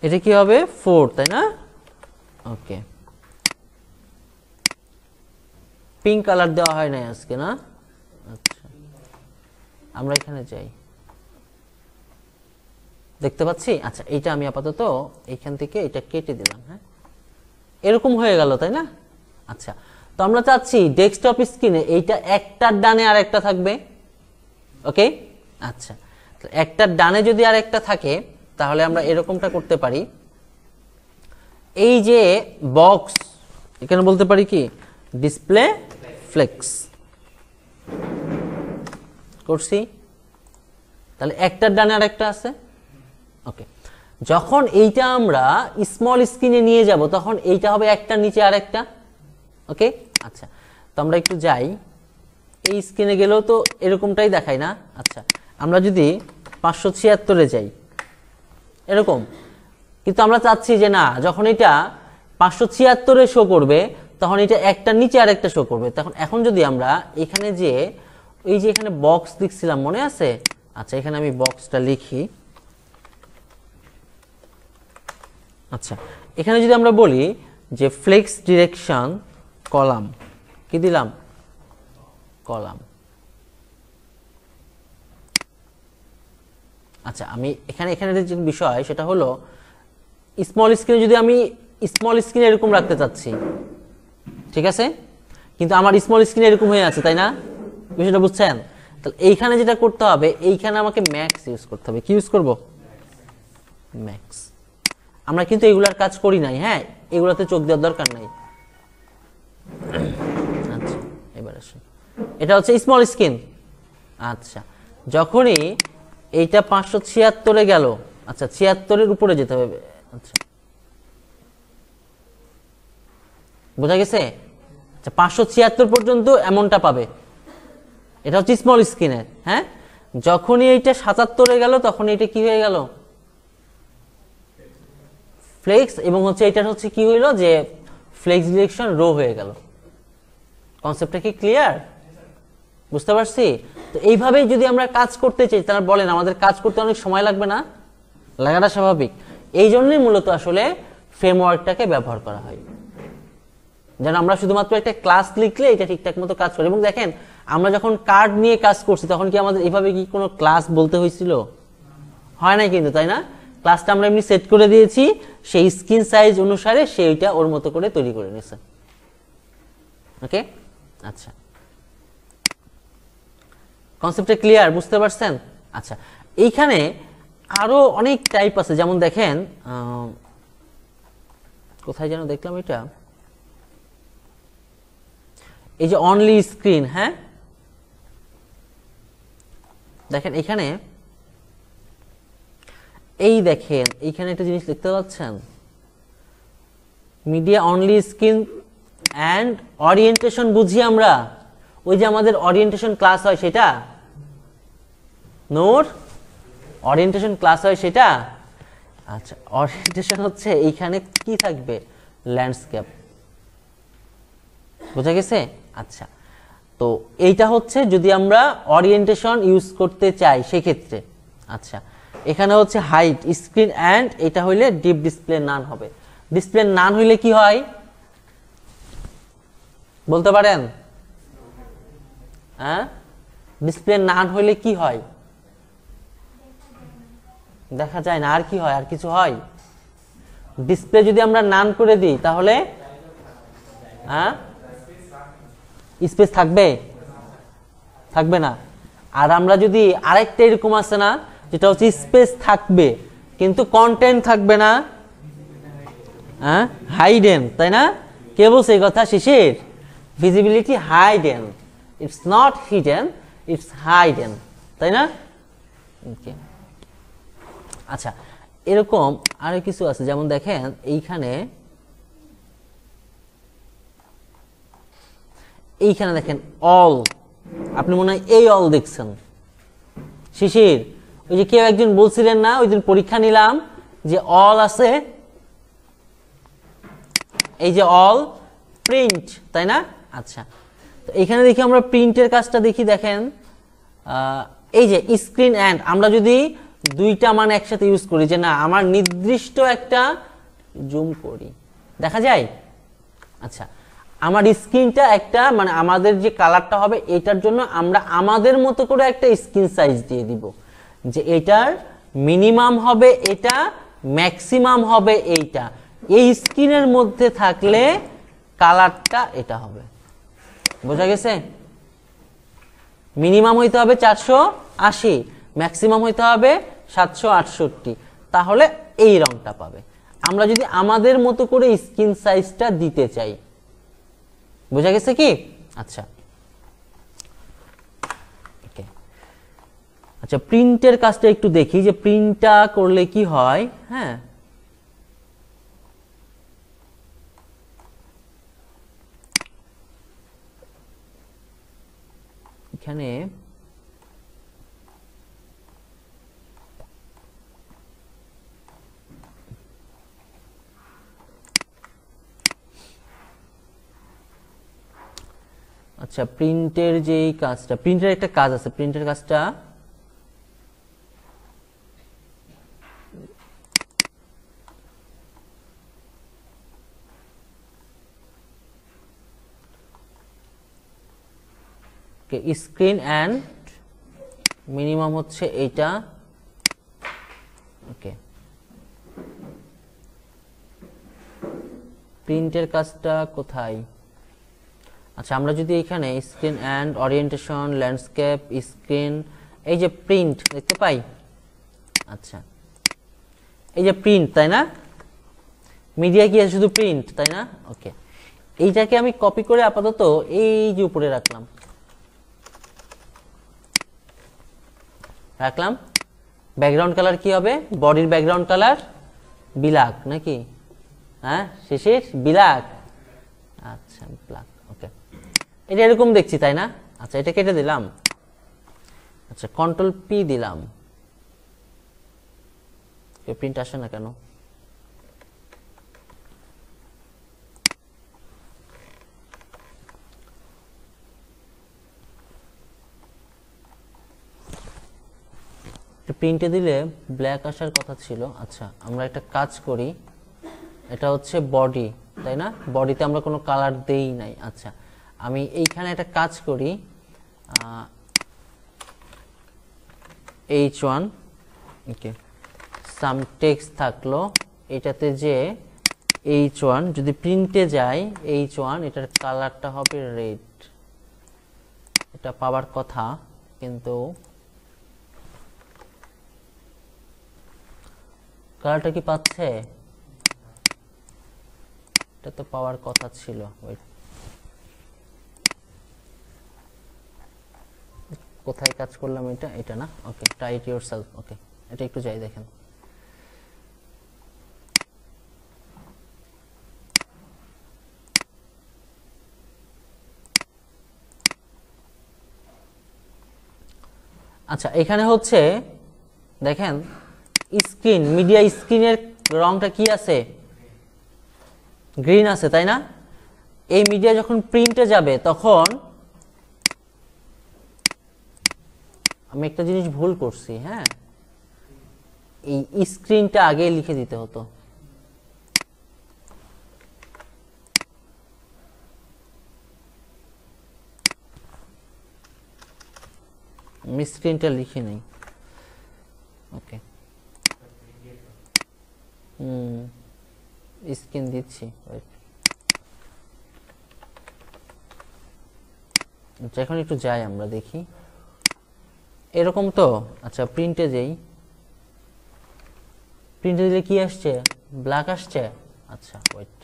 এটা কি হবে 4, তাই না? ওকে, পিঙ্ক কালার দেওয়া হয় না আজকে, না? আচ্ছা, আমরা এখানে যাই, দেখতে পাচ্ছি। আচ্ছা, এইটা আমি আপাতত এইখান থেকে এটা কেটে দিলাম, হ্যাঁ, এরকম হয়ে গেল, তাই না? আচ্ছা, তো আমরা চাচ্ছি ডেস্কটপ স্ক্রিনে এইটা একটার ডানে আর একটা থাকবে, ওকে? আচ্ছা, একটার ডানে যদি আর একটা থাকে, তাহলে আমরা এরকমটা করতে পারি, এই যে বক্স, এখানে বলতে পারি কি ডিসপ্লে ফ্লেক্স করছি, তাহলে একটার ডানে আর একটা আছে, ওকে। যখন এইটা আমরা স্মল স্ক্রিনে নিয়ে যাব, তখন এইটা হবে একটার নিচে আর একটা, ওকে। আচ্ছা, তো আমরা একটু যাই, এই স্ক্রিনে গেলেও তো এরকমটাই দেখায় না? আচ্ছা, আমরা যদি 576-এ যাই, এরকম, কিন্তু আমরা চাচ্ছি যে না, যখন এটা 576-এ শো করবে, তখন এটা একটার নিচে আর একটা শো করবে। তখন এখন যদি আমরা এখানে যে এই যে এখানে বক্স লিখছিলাম, মনে আছে? আচ্ছা, এখানে আমি বক্সটা লিখি। আচ্ছা, এখানে যদি আমরা বলি যে ফ্লেক্স ডিরেকশন কলাম, কি দিলাম? কলাম। আচ্ছা, আমি এখানে যে বিষয় সেটা হলো, স্মল স্ক্রিনে যদি আমি স্মল স্ক্রিনে এরকম রাখতে চাচ্ছি, ঠিক আছে, কিন্তু আমার স্মল স্ক্রিনে এরকম হয়ে আছে, তাই না? বিষয়টা বুঝছেন? তাহলে এইখানে যেটা করতে হবে, এইখানে আমাকে ম্যাক্স ইউজ করতে হবে। কি ইউজ করব? ম্যাক্স। আমরা কিন্তু এগুলার কাজ করি নাই, হ্যাঁ, এগুলাতে চোখ দেওয়ার দরকার নাই। আচ্ছা, এবার আসুন, এটা হচ্ছে স্মল স্ক্রিন। আচ্ছা, যখনই এইটা 576-এ গেল, আচ্ছা 76-এর উপরে যেতে হবে, আচ্ছা বোঝা গেছে? আচ্ছা, 576 পর্যন্ত এমনটা পাবে, এটা হচ্ছে স্মল স্ক্রিনে, হ্যাঁ। যখনই এইটা 77-এ গেল, তখন এটা কি হয়ে গেল? ফ্লেক্স, এবং হচ্ছে এটা হচ্ছে কি হইলো, যে ফ্লেক্স ডিরেকশন রো হয়ে গেল। কনসেপ্টটা কি ক্লিয়ার? বুঝতে পারছি? তো এইভাবেই যদি আমরা কাজ করতে চাই, তাহলে বলেন আমাদের কাজ করতে অনেক সময় লাগবে না? লাগাটা স্বাভাবিক। এই জন্যই মূলত আসলে ফ্রেমওয়ার্কটাকে ব্যবহার করা হয়, যেন আমরা শুধুমাত্র একটা ক্লাস লিখলে এটা ঠিকঠাক মতো কাজ করে। এবং দেখেন, আমরা যখন কার্ড নিয়ে কাজ করছি, তখন কি আমাদের এইভাবে কি কোনো ক্লাস বলতে হয়েছিল? হয় নাই কিন্তু, তাই না? ক্লাসটা আমরা এমনি সেট করে দিয়েছি, সেই স্ক্রিন সাইজ অনুসারে সেইটা ওর মতো করে তৈরি করে নিয়েছে, ওকে। আচ্ছা, কনসেপ্টটা ক্লিয়ার? বুঝতে পারছেন? আচ্ছা, এইখানে আরো অনেক টাইপ আছে, যেমন দেখেন, কোথায় যেন দেখলাম এটা, এই যে অনলি স্ক্রিন, হ্যাঁ, দেখেন এখানে, এই দেখেন এইখানে একটা জিনিস দেখতে পাচ্ছেন, media only screen and orientation বুঝি আমরা, ওই যে আমাদের ওরিয়েন্টেশন ক্লাস হয় সেটা, নোর ওরিয়েন্টেশন ক্লাস হয় সেটা। আচ্ছা, ওরিয়েন্টেশন হচ্ছে এইখানে কি থাকবে? ল্যান্ডস্কেপ, বোঝা গেছে? আচ্ছা, তো এইটা হচ্ছে যদি আমরা ওরিয়েন্টেশন ইউজ করতে চাই সেক্ষেত্রে। আচ্ছা, এখানে হচ্ছে হাইট স্ক্রিন অ্যান্ড এটা হইলে ডিপ ডিসপ্লে নান হবে। ডিসপ্লে নান হইলে কি হয় বলতে পারেন? হ্যাঁ, ডিসপ্লে নান হইলে কি হয়? দেখা যায় না। আর কি হয়? আর কিছু হয়? ডিসপ্লে যদি আমরা নান করে দিই তাহলে হ্যাঁ স্পেস থাকবে? থাকবে না। আর আমরা যদি আরেকটা এরকম আছে না, যেটা হচ্ছে স্পেস থাকবে কিন্তু কন্টেন্ট থাকবে না, হ্যাঁ, হাইডেন, তাই না? কে বলছে এই কথা? Shishir. Visibility hidden, it's not hidden, it's hidden, তাই না? ওকে, আচ্ছা এরকম আরো কিছু আছে, যেমন দেখেন এইখানে দেখেন অল, আপনি মনে হয় এই অল দেখছেন শিশির, ওই যে কেউ একজন বলছিলেন না ওই দিন পরীক্ষা নিলাম যে অল আছে, এই যে অল প্রিন্ট, তাই না? আচ্ছা, তো এখানে দেখি আমরা প্রিন্টের কাজটা দেখি, দেখেন এই যে স্ক্রিন অ্যান্ড, আমরা যদি দুইটা মান একসাথে ইউজ করি, যে না আমার নির্দিষ্ট একটা জুম করি, দেখা যায়? আচ্ছা, আমার স্ক্রিনটা একটা মানে আমাদের যে কালারটা হবে এটার জন্য আমরা আমাদের মতো করে একটা স্ক্রিন সাইজ দিয়ে দিব, যে এটার মিনিমাম হবে এটা, ম্যাক্সিমাম হবে এইটা, এই স্ক্রিনের মধ্যে থাকলে কালারটা এটা হবে। বোঝা গেছে? মিনিমাম হইতে হবে 480, ম্যাক্সিমাম হইতে হবে 768, তাহলে এই রংটা পাবে। আমরা যদি আমাদের মতো করে স্ক্রিন সাইজটা দিতে চাই, বোঝা গেছে কি? আচ্ছা, ওকে, আচ্ছা প্রিন্টের কাজটা একটু দেখি যে প্রিন্টটা করলে কি হয়। হ্যাঁ, এখানে আচ্ছা প্রিন্টের যে কাজটা, প্রিন্টের একটা কাজ আছে, প্রিন্টের কাজটা স্ক্রিন অ্যান্ড মিনিমাম হচ্ছে এইটা। ওকে, প্রিন্টের কাজটা কোথায়? আচ্ছা, আমরা যদি এখানে screen and orientation, landscape, screen, এই যে প্রিন্ট দেখতে পাই। আচ্ছা, এই যে প্রিন্ট, তাই না? মিডিয়া কি শুধু প্রিন্ট, তাই না? ওকে, এইটাকে আমি কপি করে আপাতত এই যে উপরে রাখলাম, ব্যাকগ্রাউন্ড কালার কি হবে? বডির ব্যাকগ্রাউন্ড কালার ব্ল্যাক নাকি? হ্যাঁ শেষের ব্ল্যাক। আচ্ছা ব্ল্যাক, ওকে, এটা এরকম দেখছি, তাই না? আচ্ছা, এটা কেটে দিলাম। আচ্ছা, কন্ট্রোল পি দিলাম, প্রিন্ট আসে না কেন? প্রিন্টে দিলে ব্ল্যাক আসার কথা ছিল। আচ্ছা, আমরা একটা কাজ করি, এটা হচ্ছে বডি, তাই না? বডিতে আমরা কোনো কালার দেই নাই। আচ্ছা, আমি এইখানে একটা কাজ করি, H1, ওকে, সাম টেক্সট থাকলো এটাতে, যে H1 যদি প্রিন্টে যায়, H1 এটার কালারটা হবে রেড, এটা পাওয়ার কথা, কিন্তু কালারটা কি পাচ্ছে? এটা তো পাওয়ার কথা ছিল। কোথায় কাজ করলাম এটা? এটা না? ওকে, ট্রাই ইট ইয়োরসেলফ। ওকে, এটা একটু যাই দেখেন। আচ্ছা, এখানে হচ্ছে দেখেন স্ক্রিন, মিডিয়া স্ক্রিনের রংটা কি আছে? গ্রিন আছে, তাই না? এই মিডিয়া যখন প্রিন্টে যাবে তখন আমি একটা জিনিস ভুল করছি। হ্যাঁ, এই স্ক্রিনটা আগে লিখে দিতে হতো। আমি স্ক্রিনটা লিখে নেই। ওকে, স্ক্রিন দিচ্ছি, এখন একটু যাই আমরা দেখি এরকম তো। আচ্ছা, প্রিন্টে যাই, প্রিন্টে দিলে কি আসছে? ব্ল্যাক আসছে। আচ্ছা ওয়েট,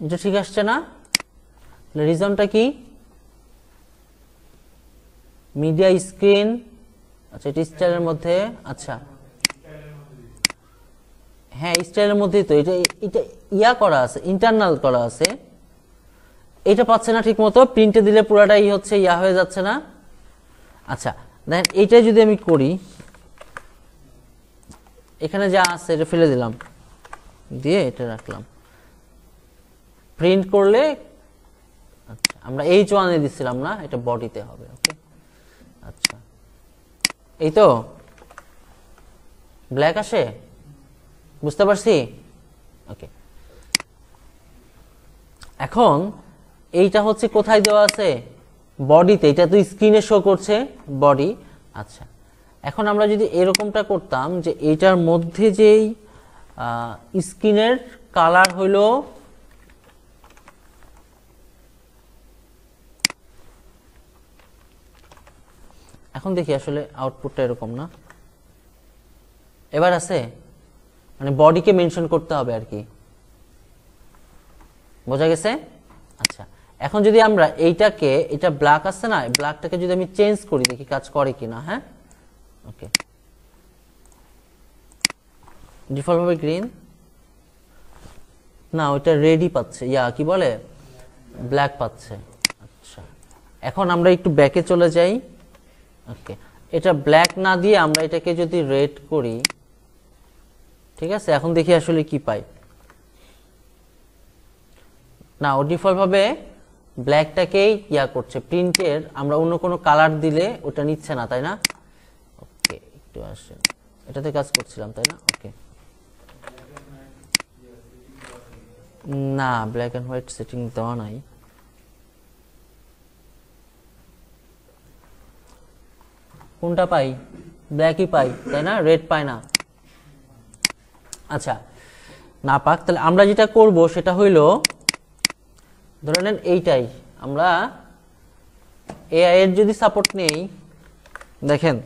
এটা ঠিক আসছে না? রিজনটা কি? মিডিয়া স্ক্রিন, আচ্ছা এটা স্টাইলের মধ্যে, আচ্ছা হ্যাঁ স্টাইলের মধ্যেই তো, এটা এটা ইয়া করা আছে, ইন্টারনাল করা আছে, এটা পাচ্ছে না ঠিক মতো, প্রিন্টে দিলে পুরাটাই হচ্ছে ইয়া হয়ে যাচ্ছে না। আচ্ছা দেখেন এইটাই যদি আমি করি, এখানে যা আছে এটা ফেলে দিলাম, দিয়ে এটা রাখলাম, প্রিন্ট করলে, আচ্ছা আমরা H1 এ দিছিলাম না, এটা বডিতে হবে। ওকে আচ্ছা এই তো ব্ল্যাক আসে, বুঝতে পারছি? ওকে এখন এইটা হচ্ছে কোথায় দেওয়া আছে? বডিতে। এটা তো স্ক্রিনে শো করছে বডি। আচ্ছা এখন আমরা যদি এরকমটা করতাম যে এইটার মধ্যে যেই স্ক্রিনের কালার হইলো এখন দেখি আসলে আউটপুটটা এরকম না, এবার আছে মানে বডিকে মেনশন করতে হবে আর কি, বোঝা গেছে? আচ্ছা এখন যদি আমরা এইটাকে, এটা ব্ল্যাক আছে না, ব্ল্যাকটাকে যদি আমি চেঞ্জ করি দেখি কাজ করে কিনা। হ্যাঁ ওকে ডিফল্ট ভাবে গ্রিন না, ওইটা রেডই পাচ্ছে, ইয়া কি বলে ব্ল্যাক পাচ্ছে। আচ্ছা এখন আমরা একটু ব্যাকে চলে যাই। ওকে এটা ব্ল্যাক না দিয়ে আমরা এটাকে যদি রেড করি, ঠিক আছে, এখন দেখি আসলে কি পাই। না ও ডিফল্ট ভাবে ব্ল্যাকটাকেই ইয়া করছে, প্রিন্টের আমরা অন্য কোনো কালার দিলে ওটা নিচ্ছে না, তাই না? ওকে একটু আসেন, এটাতে কাজ করছিলাম তাই না? ওকে না ব্ল্যাক এন্ড হোয়াইট সেটিং দেওয়া নাই, কোনটা পাই? ব্ল্যাকই পাই তাই না, রেড পাই না। আচ্ছা না পাক, তাহলে আমরা যেটা করব সেটা হইল, ধরে নেন এইটাই আমরা এআই এর যদি সাপোর্ট নেই, দেখেন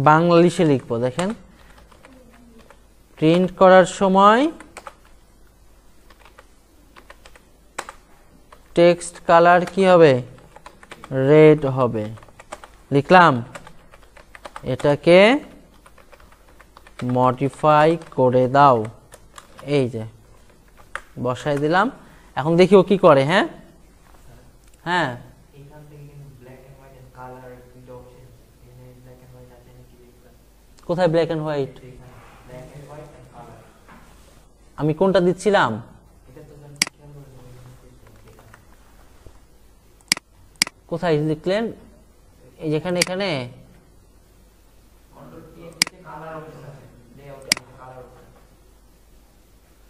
বাংলাদেশে লিখবো, দেখেন প্রিন্ট করার সময় টেক্সট কালার কি হবে? রেড হবে। লিখলাম, এটাকে মডিফাই করে দাও, এই যে বসাই দিলাম। এখন দেখি ও কি করে। হ্যাঁ হ্যাঁ কোথায় ব্ল্যাক এন্ড হোয়াইট? আমি কোনটা দিচ্ছিলাম? কোথায় লিখলেন? এই যেখানে, এখানে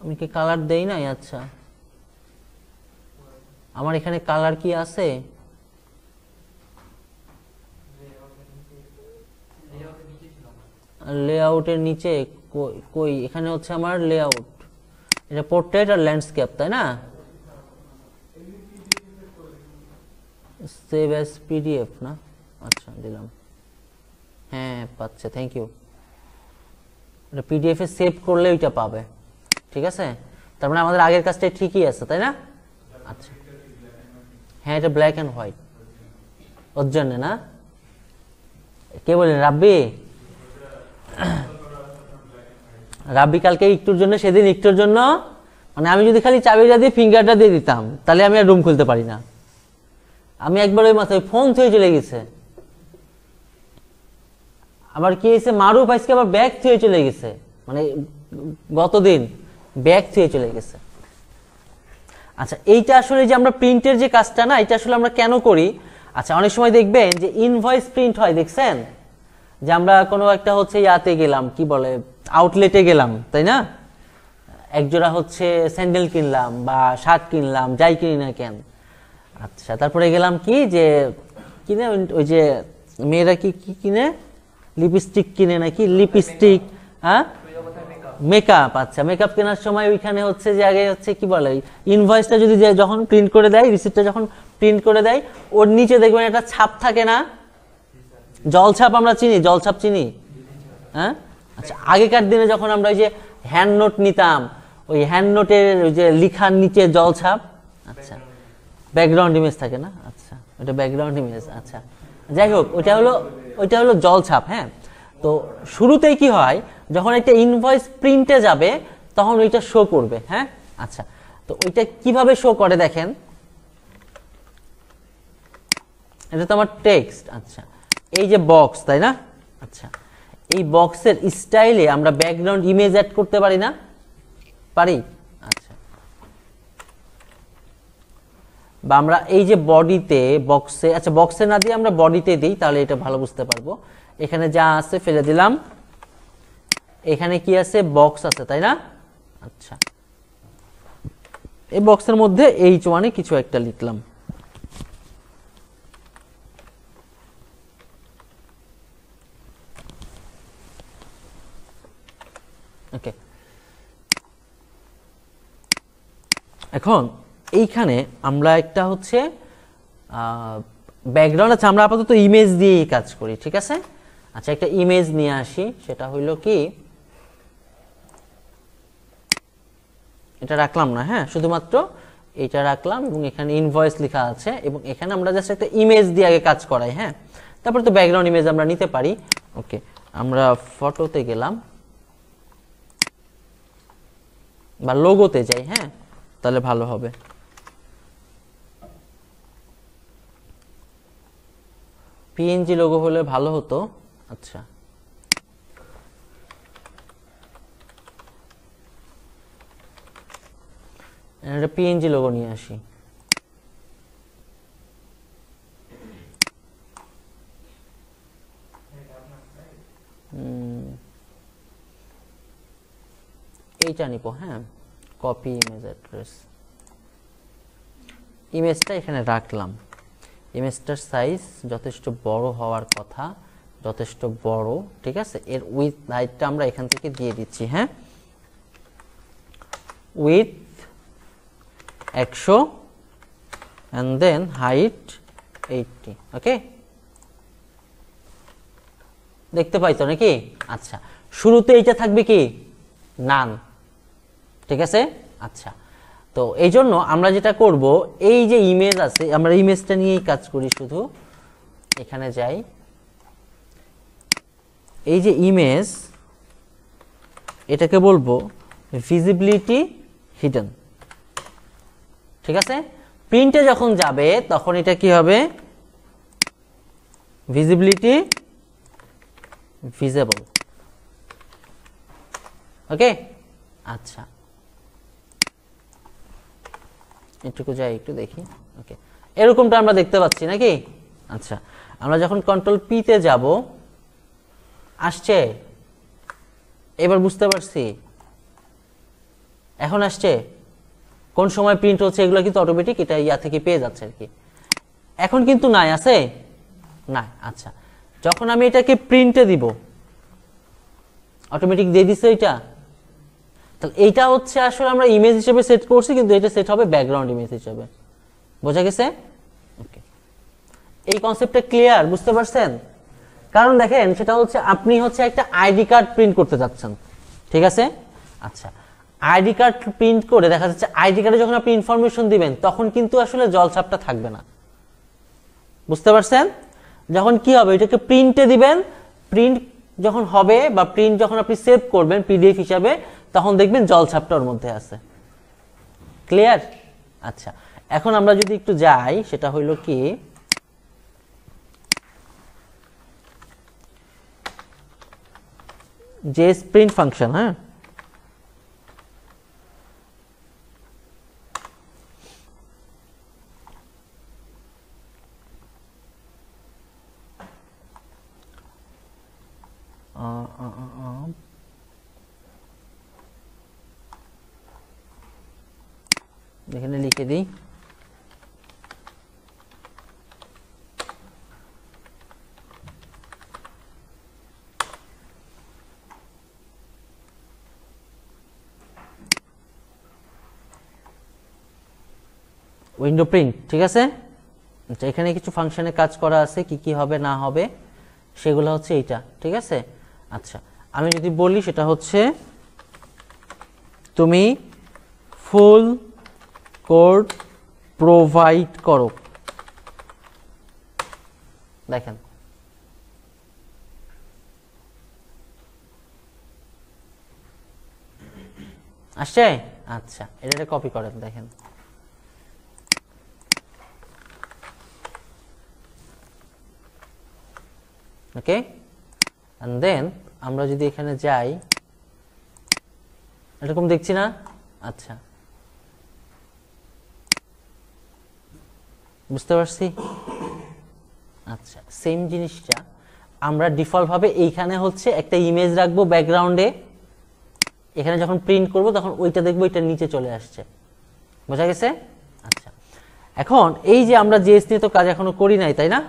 আমি কি কালার দেই নাই? আচ্ছা আমার এখানে কালার কি আছে? লেআউটের নিচে কই? এখানে হচ্ছে আমার লেআউট, এটা পোর্ট্রেট আর ল্যান্ডস্কেপ তাই না? সেভ অ্যাজ পিডিএফ না? আচ্ছা দিলাম, হ্যাঁ পাচ্ছে, থ্যাংক ইউ। এটা পিডিএফ এ সেভ করলে ওইটা পাবে, ঠিক আছে? তার মানে আমাদের আগের কাজটা ঠিকই আছে তাই না? আচ্ছা হ্যাঁ এটা ব্ল্যাক এন্ড হোয়াইট, ওর জন্য না? কে বলেন? রাব্বি? রাব্বি কালকে একটুর জন্য, সেদিন একটুর জন্য, মানে আমি যদি খালি চাবিটা দিয়ে ফিঙ্গারটা দিয়ে দিতাম তাহলে আমি আর রুম খুলতে পারি না। আমি একবার ওই মাথায় ফোন থুয়ে চলে গেছে, আবার কি হয়েছে, মারুফ আজকে আবার ব্যাগ থুয়ে চলে গেছে, মানে গতদিন ব্যাগ থুয়ে চলে গেছে। আচ্ছা এইটা আসলে যে আমরা প্রিন্টের যে কাজটা না, এটা আসলে আমরা কেন করি? আচ্ছা অনেক সময় দেখবেন যে ইনভয়েস প্রিন্ট হয়, দেখছেন যে আমরা কোনো একটা হচ্ছে ইয়াতে গেলাম, কি বলে আউটলেটে গেলাম তাই না, একজোড়া হচ্ছে স্যান্ডেল কিনলাম বা শার্ট কিনলাম, যাই কিনি না কেন। আচ্ছা তারপরে গেলাম কি যে কিনে, ওই যে মেয়েরা কি কি কিনে, লিপস্টিক কিনে নাকি, লিপস্টিক, হ্যাঁ মেকআপ। আচ্ছা, মেকআপ কেনার সময় ওইখানে হচ্ছে যে আগে হচ্ছে কি বলে, ইনভয়েসটা যদি যখন প্রিন্ট করে দেয়, রিসিপ্টটা যখন প্রিন্ট করে দেয়, ওর নিচে দেখবেন একটা ছাপ থাকে না, জলছাপ। আমরা চিনি, জলছাপ চিনি, হ্যাঁ। আচ্ছা, আগেকার দিনে যখন আমরা ওই যে হ্যান্ড নোট নিতাম, ওই হ্যান্ড নোটের ওই যে লিখার নিচে জলছাপ, আচ্ছা, ব্যাকগ্রাউন্ড ইমেজ থাকে না, আচ্ছা, ওটা ব্যাকগ্রাউন্ড ইমেজ। আচ্ছা, যাই হোক, ওইটা হলো জলছাপ। হ্যাঁ, তো শুরুতেই কি হয়, যখন একটা ইনভয়েস প্রিন্টে যাবে তখন ওইটা শো করবে। হ্যাঁ, আচ্ছা, তো ওইটা কিভাবে শো করে দেখেন, এটা তো আমার টেক্সট। আচ্ছা, এই যে বক্স, তাই না? আচ্ছা, এই বক্সের স্টাইলে আমরা ব্যাকগ্রাউন্ড ইমেজ অ্যাড করতে পারি না? পারি। আচ্ছা, বা আমরা এই যে বডিতে বক্সে, আচ্ছা বক্সে না দিয়ে আমরা বডিতে দিই, তাহলে এটা ভালো বুঝতে পারবো। এখানে যা আছে ফেলে দিলাম, এখানে কি আছে, বক্স আছে, তাই না? আচ্ছা, এই বক্সের মধ্যে H1 কিছু একটা লিখলাম। ওকে, এখন এইখানে আমরা একটা হচ্ছে ব্যাকগ্রাউন্ড আছে, আমরা আপাতত ইমেজ দিয়েই কাজ করি, ঠিক আছে? আচ্ছা, একটা ইমেজ নিয়ে আসি, সেটা হইল কি, এটা রাখলাম না, হ্যাঁ, শুধুমাত্র এটা রাখলাম, এবং এখানে ইনভয়েস লেখা আছে, এবং এখানে আমরা জাস্ট একটা ইমেজ দিয়ে আগে কাজ করাই। হ্যাঁ, তারপর তো ব্যাকগ্রাউন্ড ইমেজ আমরা নিতে পারি। ওকে, আমরা ফটোতে গেলাম বা লোগোতে যাই, হ্যাঁ, তাহলে ভালো হবে। পিএনজি লোগো হলে ভালো হতো। আচ্ছা, একটা পিএনজি লোগো নিয়ে আসি। এইটা নিব, হ্যাঁ, কপি ইমেজ অ্যাড্রেস, ইমেজটা এখানে রাখলাম। ইমেজটার সাইজ যথেষ্ট বড় হওয়ার কথা, যথেষ্ট বড়, ঠিক আছে? এর উইথ হাইটটা আমরা এখান থেকে দিয়ে দিচ্ছি। হ্যাঁ, উইথ 100 and then height 80। ওকে, দেখতে পাইতো নাকি? আচ্ছা, শুরুতে এইটা থাকবে কি, নান, ঠিক আছে? আচ্ছা, তো এই জন্য আমরা যেটা করব, এই যে ইমেজ আছে, আমরা ইমেজটা নিয়েই কাজ করি শুধু। এখানে যাই, এই যে ইমেজ, এটাকে বলবো ভিজিবিলিটি হিডেন, ঠিক আছে? প্রিন্টে যখন যাবে তখন এটা কি হবে, ভিজিবিলিটি ভিজিবল। ওকে, আচ্ছা, এটুকু যাই, একটু দেখি। ওকে, এরকমটা আমরা দেখতে পাচ্ছি নাকি? আচ্ছা, আমরা যখন কন্ট্রোল পি তে যাব, আসছে, এবার বুঝতে পারছি, এখন আসছে, কোন সময় প্রিন্ট হচ্ছে, এগুলো কিন্তু অটোমেটিক এটা ইয়া থেকে পেয়ে যাচ্ছে আর কি। এখন কিন্তু নাই, আছে না? আচ্ছা, যখন আমি এটাকে প্রিন্টে দিব, অটোমেটিক দিয়ে দিচ্ছে এটা। তাহলে এইটা হচ্ছে আসলে আমরা ইমেজ হিসেবে সেট করছি, কিন্তু এটা সেট হবে ব্যাকগ্রাউন্ড ইমেজ হিসেবে। বোঝা গেছে? ওকে, এই কনসেপ্টটা ক্লিয়ার, বুঝতে পারছেন? কারণ দেখেন, সেটা হচ্ছে আপনি হচ্ছে একটা আইডি কার্ড প্রিন্ট করতে যাচ্ছেন, ঠিক আছে? আচ্ছা, আইডি কার্ড প্রিন্ট করে দেখা যাচ্ছে আইডি কার্ডে যখন আপনি ইনফরমেশন দিবেন, তখন কিন্তু আসলে জলছাপটা থাকবে না। বুঝতে পারছেন? যখন কি হবে, এটাকে প্রিন্টে দিবেন, প্রিন্ট যখন হবে বা প্রিন্ট যখন আপনি সেভ করবেন পিডিএফ হিসাবে, তখন দেখবেন জলছাপটা ওর মধ্যে আছে। ক্লিয়ার? আচ্ছা, এখন আমরা যদি একটু যাই, সেটা হইল কি, জেএস প্রিন্ট ফাংশন। হ্যাঁ, এখানে লিখে দিই, উইন্ডো প্রিন্ট, ঠিক আছে। আচ্ছা, এখানে কিছু ফাংশনে কাজ করা আছে, কি কি হবে না হবে সেগুলো হচ্ছে এইটা, ঠিক আছে। আচ্ছা, আমি যদি বলি সেটা হচ্ছে তুমি ফুল কোড প্রোভাইড করো, দেখেন আসছে। আচ্ছা, এটা কপি করেন, দেখেন ওকে। এন্ড দেন আমরা যদি এখানে যাই, এরকম দেখছি না? আচ্ছা, বুঝতে পারছি। আচ্ছা, সেম জিনিসটা আমরা ডিফল্ট ভাবে এইখানে হচ্ছে একটা ইমেজ রাখবো ব্যাকগ্রাউন্ডে, এখানে যখন প্রিন্ট করব তখন ওইটা দেখবো এটা নিচে চলে আসছে, বোঝা গেছে? আচ্ছা, এখন এই যে আমরা জেএস নিয়ে তো কাজ এখনো করি নাই, তাই না?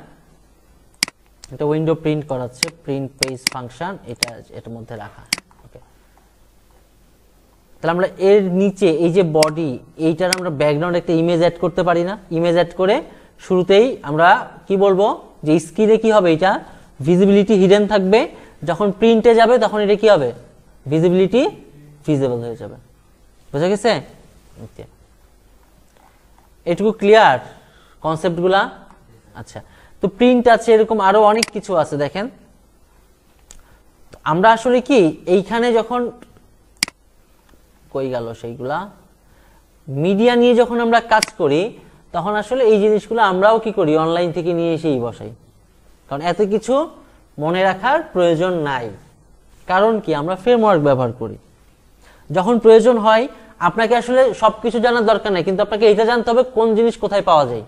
এটা উইন্ডো প্রিন্ট করাচ্ছে, প্রিন্ট পেজ ফাংশন, এটা এটার মধ্যে রাখা। ওকে, তাহলে আমরা এর নিচে এই যে বডি, এইটার আমরা ব্যাকগ্রাউন্ড একটা ইমেজ অ্যাড করতে পারি না? ইমেজ অ্যাড করে শুরুতেই আমরা কি বলবো যে স্ক্রিনে কি হবে, এটা ভিজিবিলিটি হিডেন থাকবে, যখন প্রিন্টে যাবে তখন এটা কি হবে, ভিজিবিলিটি ভিজিবল হয়ে যাবে, বোঝা গেছে? ওকে, এটুকু ক্লিয়ার কনসেপ্টগুলা? আচ্ছা, তো প্রিন্ট আছে, এরকম আরো অনেক কিছু আছে। দেখেন আমরা আসলে কি এইখানে যখন কই গেল সেইগুলা মিডিয়া নিয়ে যখন আমরা কাজ করি তখন আসলে এই জিনিসগুলো আমরাও কি করি, অনলাইন থেকে নিয়ে এসেই বসাই, কারণ এত কিছু মনে রাখার প্রয়োজন নাই। কারণ কি, আমরা ফ্রেমওয়ার্ক ব্যবহার করি। যখন প্রয়োজন হয় আপনাকে আসলে সবকিছু জানার দরকার নাই, কিন্তু আপনাকে এটা জানতে হবে কোন জিনিস কোথায় পাওয়া যায়,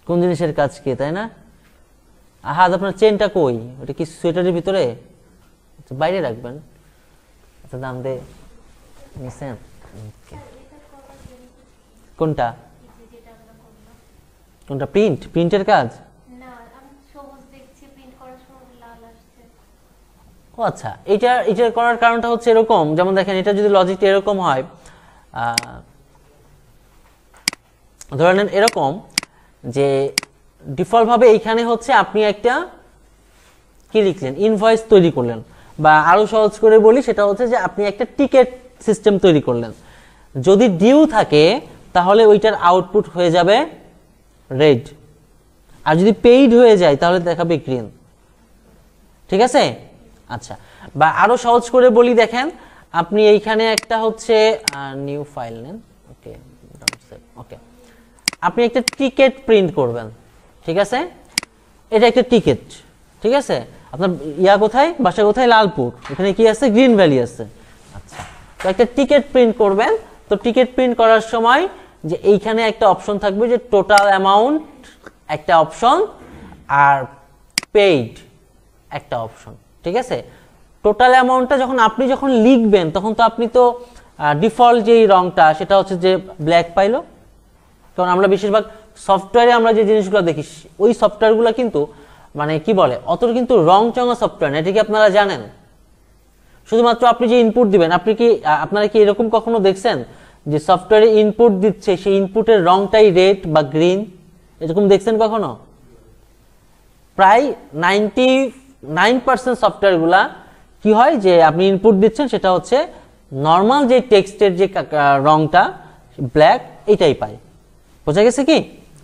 কোন জিনিসের কাজ কি, তাই না? আহাদ, আপনার চেনটা কই? ওটা কি সোয়েটারের ভিতরে? বাইরে রাখবেন। আচ্ছা, দাম দে নিছেন কোনটা? কোনটা? প্রিন্ট, প্রিন্টের কাজ? ও আচ্ছা, এটা করার কারণটা হচ্ছে এরকম, যেমন দেখেন এটা যদি লজিকটা এরকম হয়, ধরে নেন এরকম যে ডিফল্ট ভাবে এইখানে হচ্ছে আপনি একটা কি লিখলেন, ইনভয়েস তৈরি করলেন, বা আরো সহজ করে বলি সেটা হচ্ছে যে আপনি একটা টিকেট সিস্টেম তৈরি করলেন। যদি ডিউ থাকে তাহলে ওইটার আউটপুট হয়ে যাবে রেড, আর যদি পেইড হয়ে যায় তাহলে দেখাবে গ্রিন, ঠিক আছে? আচ্ছা, বা আরো সহজ করে বলি, দেখেন আপনি এইখানে একটা হচ্ছে নিউ ফাইল নেন, ওকে ওকে, আপনি একটা টিকেট প্রিন্ট করবেন, ঠিক আছে? এটা একটা টিকেট, ঠিক আছে? আপনার কোথায়, বাসা কোথায়? লালপুর। এখানে কি আছে? গ্রিন ভ্যালি আছে। আচ্ছা, তো একটা টিকেট প্রিন্ট করবেন। তো টিকেট প্রিন্ট করার সময় যে এইখানে একটা অপশন থাকবে যে টোটাল অ্যামাউন্ট একটা অপশন, আর পেইড একটা অপশন, ঠিক আছে? টোটাল অ্যামাউন্টটা আপনি যখন লিখবেন তখন তো আপনি তো ডিফল্ট যেই রংটা সেটা হচ্ছে যে ব্ল্যাক পাইলো, কারণ আমরা বেশিরভাগ সফটওয়্যারে আমরা যে জিনিসগুলো দেখি ওই সফটওয়্যারগুলো কিন্তু মানে কি বলে অত কিন্তু রং চঙা সফটওয়্যার না, এটা কি আপনারা জানেন? শুধুমাত্র আপনি যে ইনপুট দিবেন, আপনারা কি এরকম কখনো দেখছেন যে সফটওয়্যারে ইনপুট দিচ্ছে সেই ইনপুটের রংটাই রেড বা গ্রিন, এরকম দেখছেন কখনো? প্রায় 99% সফটওয়্যারগুলা কি হয় যে আপনি ইনপুট দিচ্ছেন সেটা হচ্ছে নর্মাল যে টেক্সটের যে রংটা ব্ল্যাক, এটাই পায়, বোঝা গেছে কি?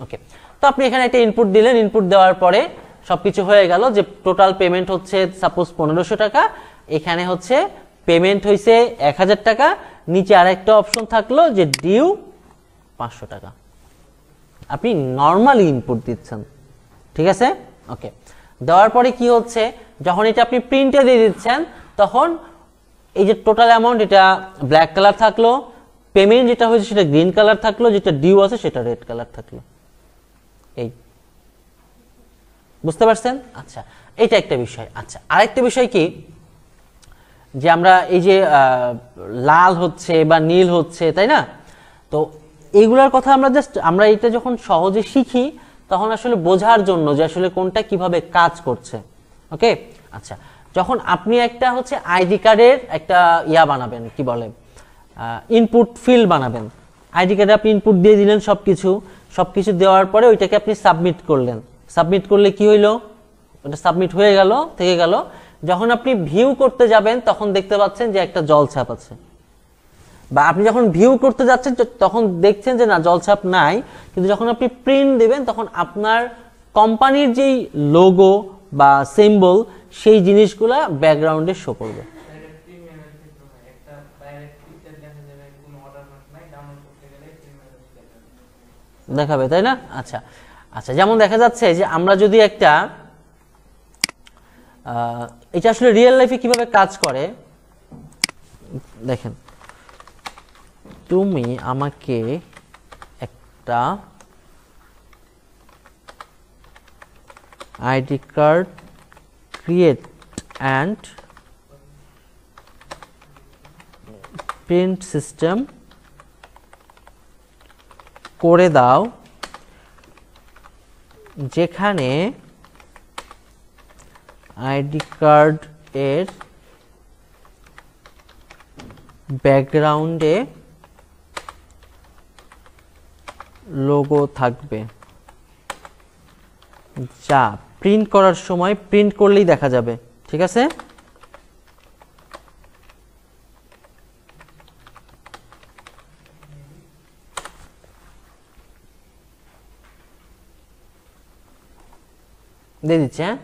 ওকে, তো আপনি এখানে একটা ইনপুট দিলেন, ইনপুট দেওয়ার পরে সবকিছু হয়ে গেল যে টোটাল পেমেন্ট হচ্ছে সাপোজ 1500 টাকা, এখানে হচ্ছে পেমেন্ট হয়েছে 1000 টাকা, নিচে আরেকটা অপশন থাকলো যে ডিউ 500 টাকা। আপনি নর্মালি ইনপুট দিচ্ছেন, ঠিক আছে? ওকে, দেওয়ার পরে কি হচ্ছে, যখন এটা আপনি প্রিন্টে দিয়ে দিচ্ছেন তখন এই যে টোটাল অ্যামাউন্ট এটা ব্ল্যাক কালার থাকলো, পেমেন্ট যেটা হয়েছে সেটা গ্রিন কালার থাকলো, যেটা ডিউ আছে সেটা রেড কালার থাকলো। এই বুঝতে পারছেন? আচ্ছা, এটা একটা বিষয়। আচ্ছা, আরেকটা বিষয় কি যে আমরা এই যে লাল হচ্ছে বা নীল হচ্ছে, তাই না? তো এইগুলোর কথা আমরা এটা যখন সহজে শিখি তখন আসলে বোঝার জন্য যে আসলে কোনটা কিভাবে কাজ করছে। ওকে, আচ্ছা, যখন আপনি একটা হচ্ছে আইডি কার্ডের একটা বানাবেন, কি বলে ইনপুট ফিল্ড বানাবেন, আইডি কার্ডে আপনি ইনপুট দিয়ে দিলেন সবকিছু দেওয়ার পরে ওইটাকে আপনি সাবমিট করলেন। সাবমিট করলে কি হইলো, ওটা সাবমিট হয়ে গেল, থেকে গেল। যখন আপনি ভিউ করতে যাবেন তখন দেখতে পাচ্ছেন যে একটা জলছাপ আছে, বা আপনি যখন ভিউ করতে যাচ্ছেন তখন দেখছেন যে না জলছাপ নাই, কিন্তু যখন আপনি প্রিন্ট দিবেন তখন আপনার কোম্পানির যেই লোগো বা সিম্বল সেই জিনিসগুলা ব্যাকগ্রাউন্ডে শো করবে। দেখাবে, তাই না? আচ্ছা আচ্ছা, যেমন দেখা যাচ্ছে যে আমরা যদি একটা এটা আসলে রিয়েল লাইফে কিভাবে কাজ করে দেখেন, তুমি আমাকে একটা ID card create and print system করে দাও, যেখানে আইডি কার্ড এর ব্যাকগ্রাউন্ডে লোগো থাকবে, যা প্রিন্ট করার সময় প্রিন্ট করলেই দেখা যাবে। ঠিক আছে, দিয়ে দিচ্ছে। হ্যাঁ,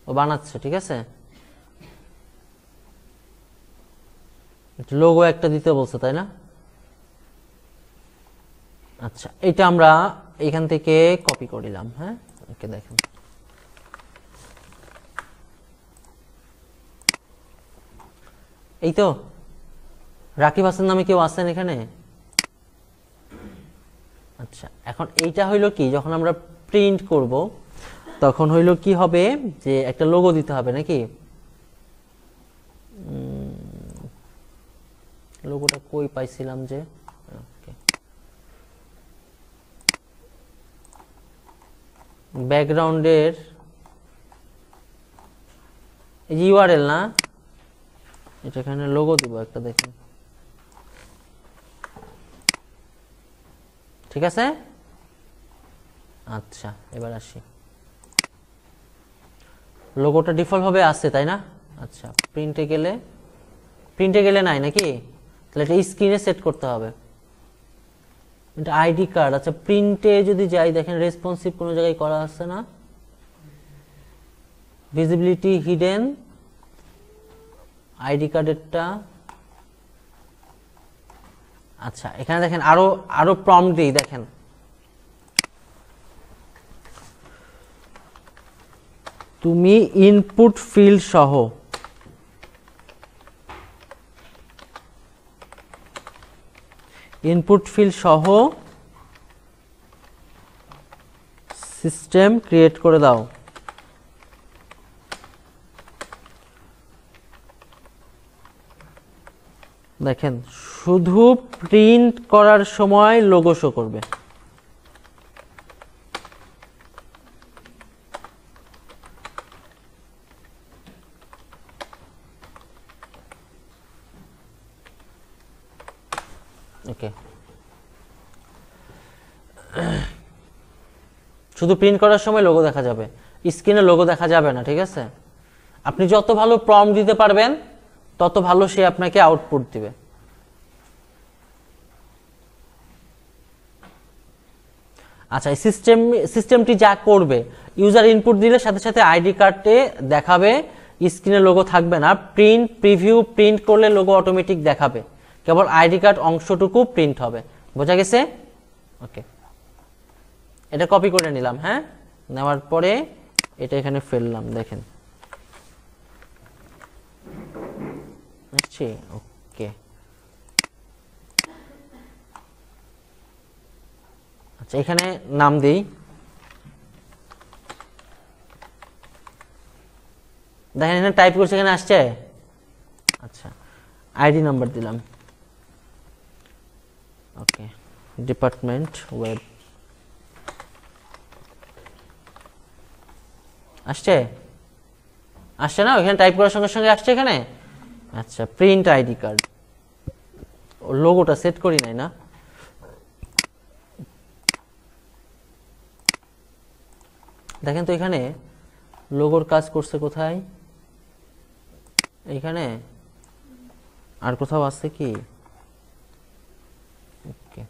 ও বানাচ্ছে। ঠিক আছে, লোগো একটা দিতে বলছে, তাই না? আচ্ছা, এটা আমরা এখান থেকে কপি করিলাম। হ্যাঁ, ওকে, দেখেন এই তো রাকিব হাসান নামে কেউ আছেন এখানে? আচ্ছা, এখন এইটা হইলো কি, যখন আমরা প্রিন্ট করব তখন হইলো কি হবে, যে একটা লোগো দিতে হবে নাকি? লোগোটা কই পাইছিলাম যে, ব্যাকগ্রাউন্ডের ইউআরএল না, এটা এখানে লোগো দিব একটা, দেখেন। ঠিক আছে, আচ্ছা এবার আসি, লোগোটা ডিফল্ট ভাবে আসছে, তাই না? আচ্ছা, প্রিন্টে গেলে নাই নাকি? তাহলে এটা স্ক্রিনে সেট করতে হবে। এটা আইডি কার্ড। আচ্ছা, প্রিন্টে যদি যাই, দেখেন রেসপন্সিভ কোনো জায়গায় করা আছে না, ভিজিবিলিটি হিডেন আইডি কার্ডেরটা। আচ্ছা, এখানে দেখেন আরো প্রম্পট দিই, দেখেন তুমি ইনপুট ফিল্ড সহ সিস্টেম ক্রিয়েট করে দাও। দেখেন, শুধু প্রিন্ট করার সময় লোগো শো করবে। ওকে, শুধু প্রিন্ট করার সময় লোগো দেখা যাবে, স্ক্রিনে লোগো দেখা যাবে না। ঠিক আছে, আপনি যত ভালো প্রম্পট দিতে পারবেন তত ভালো সে আপনাকে আউটপুট দিবে। আচ্ছা, এই সিস্টেমটি যা করবে, ইউজার ইনপুট দিলে সাথে সাথে আইডি কার্ডে দেখাবে, স্ক্রিনে লোগো থাকবে না। প্রিভিউ প্রিন্ট করলে লোগো অটোমেটিক দেখাবে, কেবল আইডি কার্ড অংশটুকু প্রিন্ট হবে। বোঝা গেছে? ওকে, এটা কপি করে নিলাম। হ্যাঁ, নেওয়ার পরে এটা এখানে ফেললাম, দেখেন। ওকে, আচ্ছা, এখানে নাম দিই, দেখেন এখানে টাইপ করছে, এখানে আসছে। আচ্ছা, আইডি নাম্বার দিলাম। ওকে, ডিপার্টমেন্ট ওয়েব আসছে না? এখানে টাইপ করার সঙ্গে সঙ্গে আসছে। এখানে আচ্ছা, প্রিন্ট আইডি কার্ড, লোগোটা সেট করি নাই না? দেখেন তো এখানে লোগোর কাজ করছে কোথায়? এইখানে আর কোথাও আছে কি? ওকে,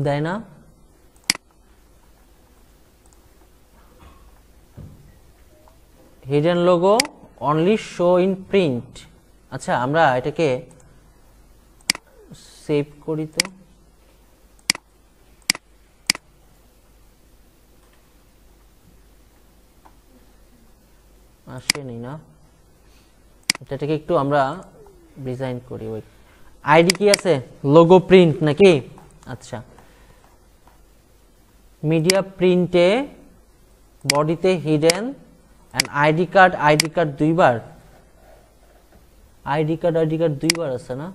দেয় না? Hidden logo only show in print. আচ্ছা, আমরা এটাকে সেভ করি তো। আসেনি না, এটাকে একটু আমরা ডিজাইন করি। ওই আইডি কি আছে? লোগো প্রিন্ট নাকি? আচ্ছা, মিডিয়া প্রিন্টে বডিতে হিডেন এন্ড আইডি কার্ড দুইবার, আইডি কার্ড দুইবার আছে না?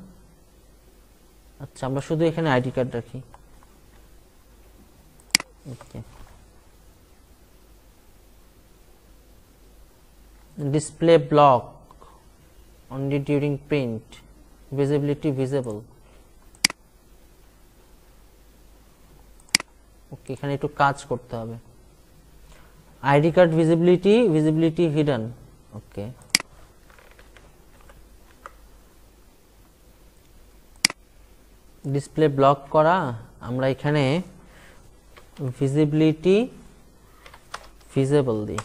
আচ্ছা, আমরা শুধু এখানে আইডি কার্ড রাখি। ওকে, display block only during print, visibility visible। ওকে, এখানে একটু কাজ করতে হবে। ID card visibility hidden. Okay, display block করা, আমরা এখানে ভিজিবিলিটি ভিজিবল দিই।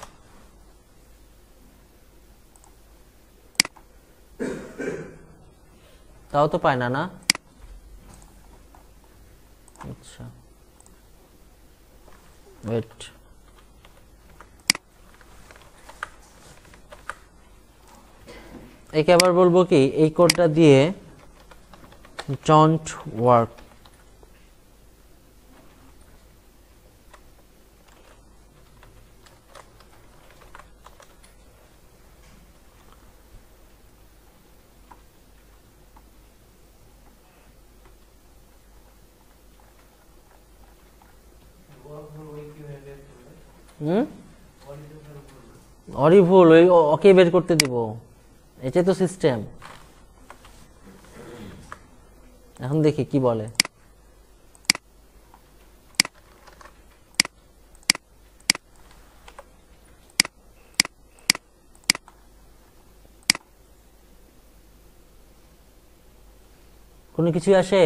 তাও তো পায় না না? আচ্ছা, ওয়েট, একে আবার বলবো কি এই কোডটা দিয়ে ডোন্ট ওয়ার্ক। অরি ভুল, ওই ওকে বের করতে দিব, এটাই তো সিস্টেম। এখন দেখি কি বলে। কোনো কিছু আসে?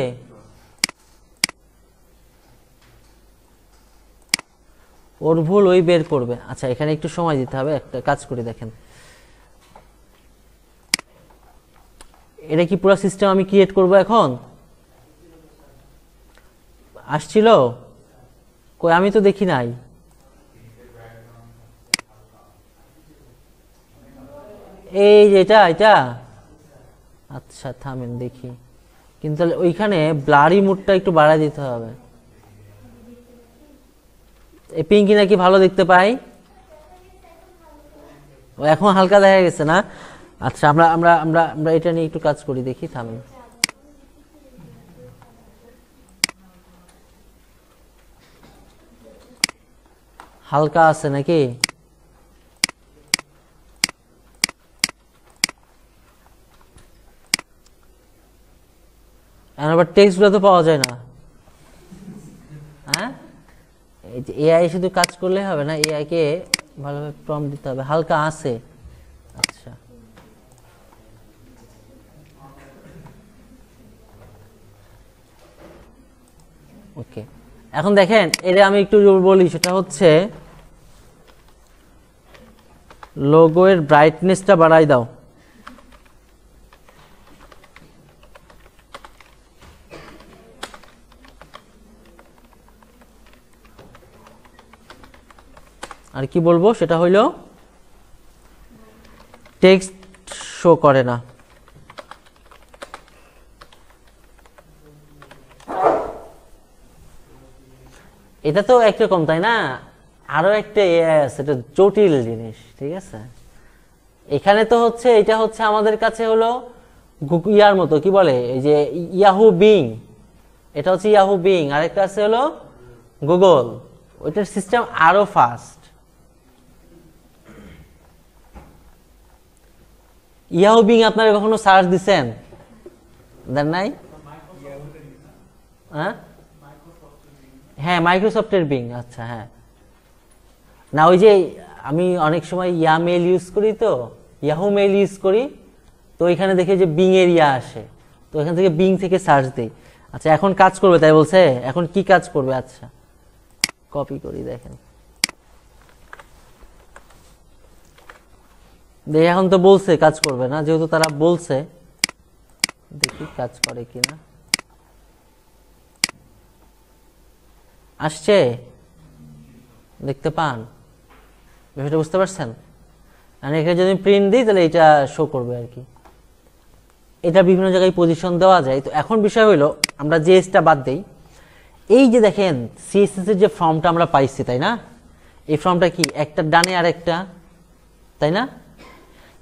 ওর ভুল ওই বের করবে। আচ্ছা, এখানে একটু সময় দিতে হবে, একটা কাজ করে দেখেন। এটা কি পুরো সিস্টেম আমি ক্রিয়েট করব এখন? আসছিল কই? আমি তো দেখি নাই। এই যে এটা। আচ্ছা, থামেন দেখি, কিন্তু ওইখানে ব্লারি মুডটা একটু বাড়ায় দিতে হবে। এই পিঙ্কি নাকি ভালো দেখতে পাই, ও এখন হালকা দেখা গেছে না? আচ্ছা, আমরা আমরা আমরা আমরা এটা নিয়ে একটু কাজ করি, দেখি, থামেন। হালকা আছে নাকি? আবার টেক্সট গুলো তো পাওয়া যায় না। হ্যাঁ, এআই শুধু কাজ করলে হবে না, এআই কে ভালোভাবে প্রম্পট দিতে হবে। হালকা আছে, আচ্ছা। ওকে, এখন দেখেন এটা আমি একটু বলি, সেটা হচ্ছে লোগো এর ব্রাইটনেসটা বাড়াই দাও। আর কি বলবো, সেটা হইল টেক্সট শো করে না। এটা তো একরকম, তাই না? আরো একটা এআই আছে, এটা জটিল জিনিস, ঠিক আছে? এখানে তো হচ্ছে, এটা হচ্ছে আমাদের কাছে হলো ইয়ার মতো, কি বলে এই যে ইয়াহু বিং, এটা হচ্ছে ইয়াহু বিং, আরেকটা আছে হলো গুগল, ওইটার সিস্টেম আরো ফাস্ট। ইয়াহু বিং আপনারা কখনো সার্চ দিছেন? দেন নাই? হ্যাঁ মাইক্রোসফটের বিং, আচ্ছা হ্যাঁ। না ওই যে আমি অনেক সময় ইয়া মেল ইউজ করি, তো ইয়াহু মেল ইউজ করি, তো এখানে দেখে যে বিং এর ইয়া আসে, তো এখান থেকে বিং থেকে সার্চ দিই। আচ্ছা এখন কাজ করবে তাই বলছে, এখন কি কাজ করবে? আচ্ছা কপি করি, দেখেন দেখি, এখন তো বলছে কাজ করবে না, যেহেতু তারা বলছে, দেখি কাজ করে কিনা। আসছে, দেখতে পান বিষয়টা, বুঝতে পারছেন? মানে এখানে যদি প্রিন্ট দিই তাহলে এটা শো করবে আর কি। এটা বিভিন্ন জায়গায় পজিশন দেওয়া যায়। তো এখন বিষয় হলো আমরা জেএসটা বাদ দেই, এই যে দেখেন সিএসএস এর যে ফর্মটা আমরা পাইছি, তাই না? এই ফর্মটা কি একটা ডানে আর একটা, তাই না?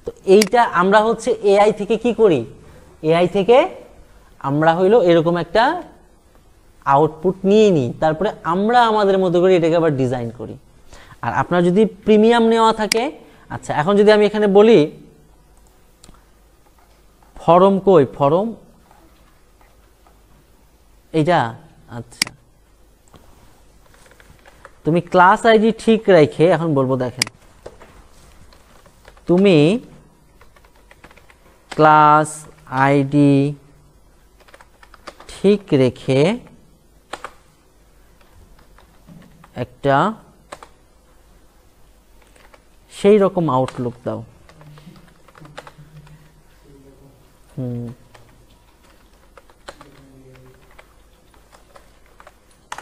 তো এইটা আমরা হচ্ছে এআই থেকে কি করি, এআই থেকে আমরা হইলো এরকম একটা আউটপুট নিয়ে নিই, তারপরে আমরা আমাদের মতো করে এটাকে আবার ডিজাইন করি। আর আপনার যদি প্রিমিয়াম নেওয়া থাকে, আচ্ছা এখন যদি আমি এখানে বলি ফরম কই, ফরম এইটা, আচ্ছা তুমি ক্লাস আইডি ঠিক রেখে, এখন বলবো দেখেন তুমি ক্লাস আইডি ঠিক রেখে একটা সেই রকম আউটলুক দাও।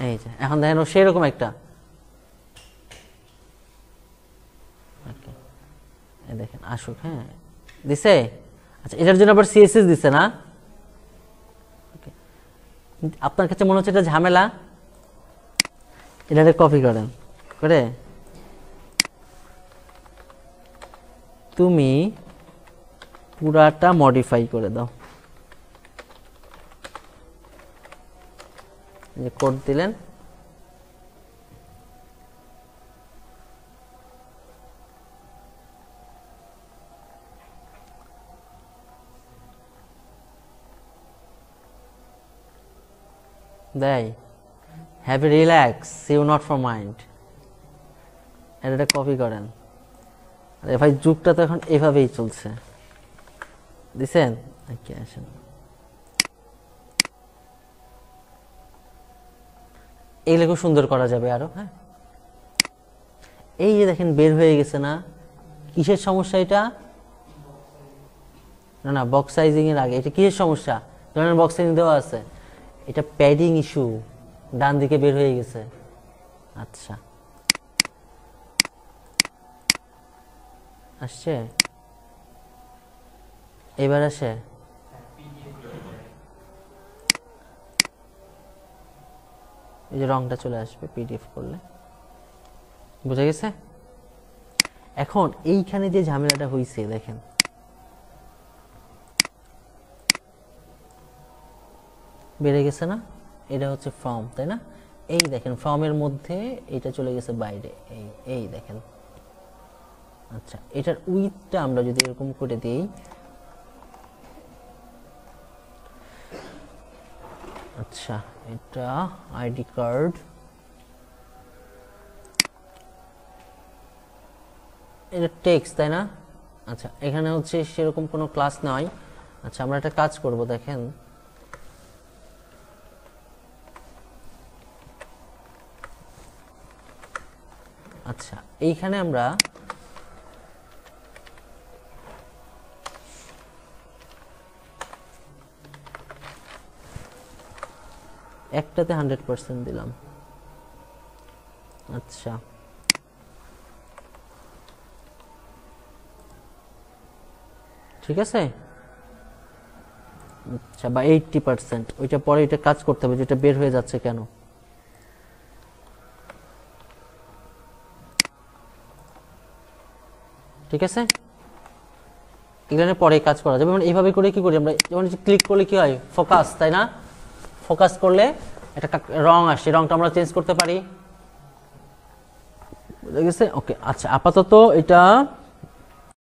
এই যে এখন দেখেন সেই রকম একটা, দেখেন আসুক, হ্যাঁ দিছে। আচ্ছা এটার জন্য আবার সিএসএস দিছে না? আপনার কাছে মনে হচ্ছে এটা ঝামেলা, এটাকে কপি করেন, করে তুমি পুরাটা মডিফাই করে দাও, যে কোড দিলেন, they have a relax you not for mind, এটা কপি করেন। আরে ভাই যুগটা তো এখন এভাবেই চলছে, দিছেন? আসেন এইগুলো খুব সুন্দর করা যাবে আরো। হ্যাঁ এই যে দেখেন বের হয়ে গেছে না? কিসের সমস্যা এটা? না না বক্স সাইজিং এর আগে এটা কিসের সমস্যা? ধরেন বক্স সাইজিং দেওয়া আছে, এটা প্যাডিং ইস্যু, ডান দিকে বের হয়ে গেছে। আচ্ছা আসছে, এবার আসে, এই যে রংটা চলে আসবে পিডিএফ করলে, বুঝা গেছে? এখন এইখানে যে ঝামেলাটা হয়েছে দেখেন, বেড়ে গেছে না? এটা হচ্ছে ফর্ম, তাই না? এই দেখেন ফর্মের মধ্যে এটা চলে গেছে বাইরে, এই এই দেখেন। আচ্ছা এটার উইথটা আমরা যদি এরকম করে দিই, আচ্ছা এটা আইডি কার্ড, এটা টেক্সট, তাই না? আচ্ছা এখানে হচ্ছে সেরকম কোনো ক্লাস নয়। আচ্ছা আমরা একটা কাজ করব, দেখেন আচ্ছা এইখানে আমরা একটাতে 100% দিলাম। আচ্ছা ঠিক আছে, আচ্ছা বা 80%, ওইটা পরে এটা কাজ করতে হবে, যেটা বের হয়ে যাচ্ছে কেন। ঠিক আছে, এখানে পরে কাজ করা যাবে। মানে এইভাবে করে কি করি আমরা, যেমন ক্লিক করলে কি হয়, ফোকাস, তাই না? ফোকাস করলে একটা রং আসে, রংটা আমরা চেঞ্জ করতে পারি। বুঝা গেছে? ওকে, আচ্ছা আপাতত এটা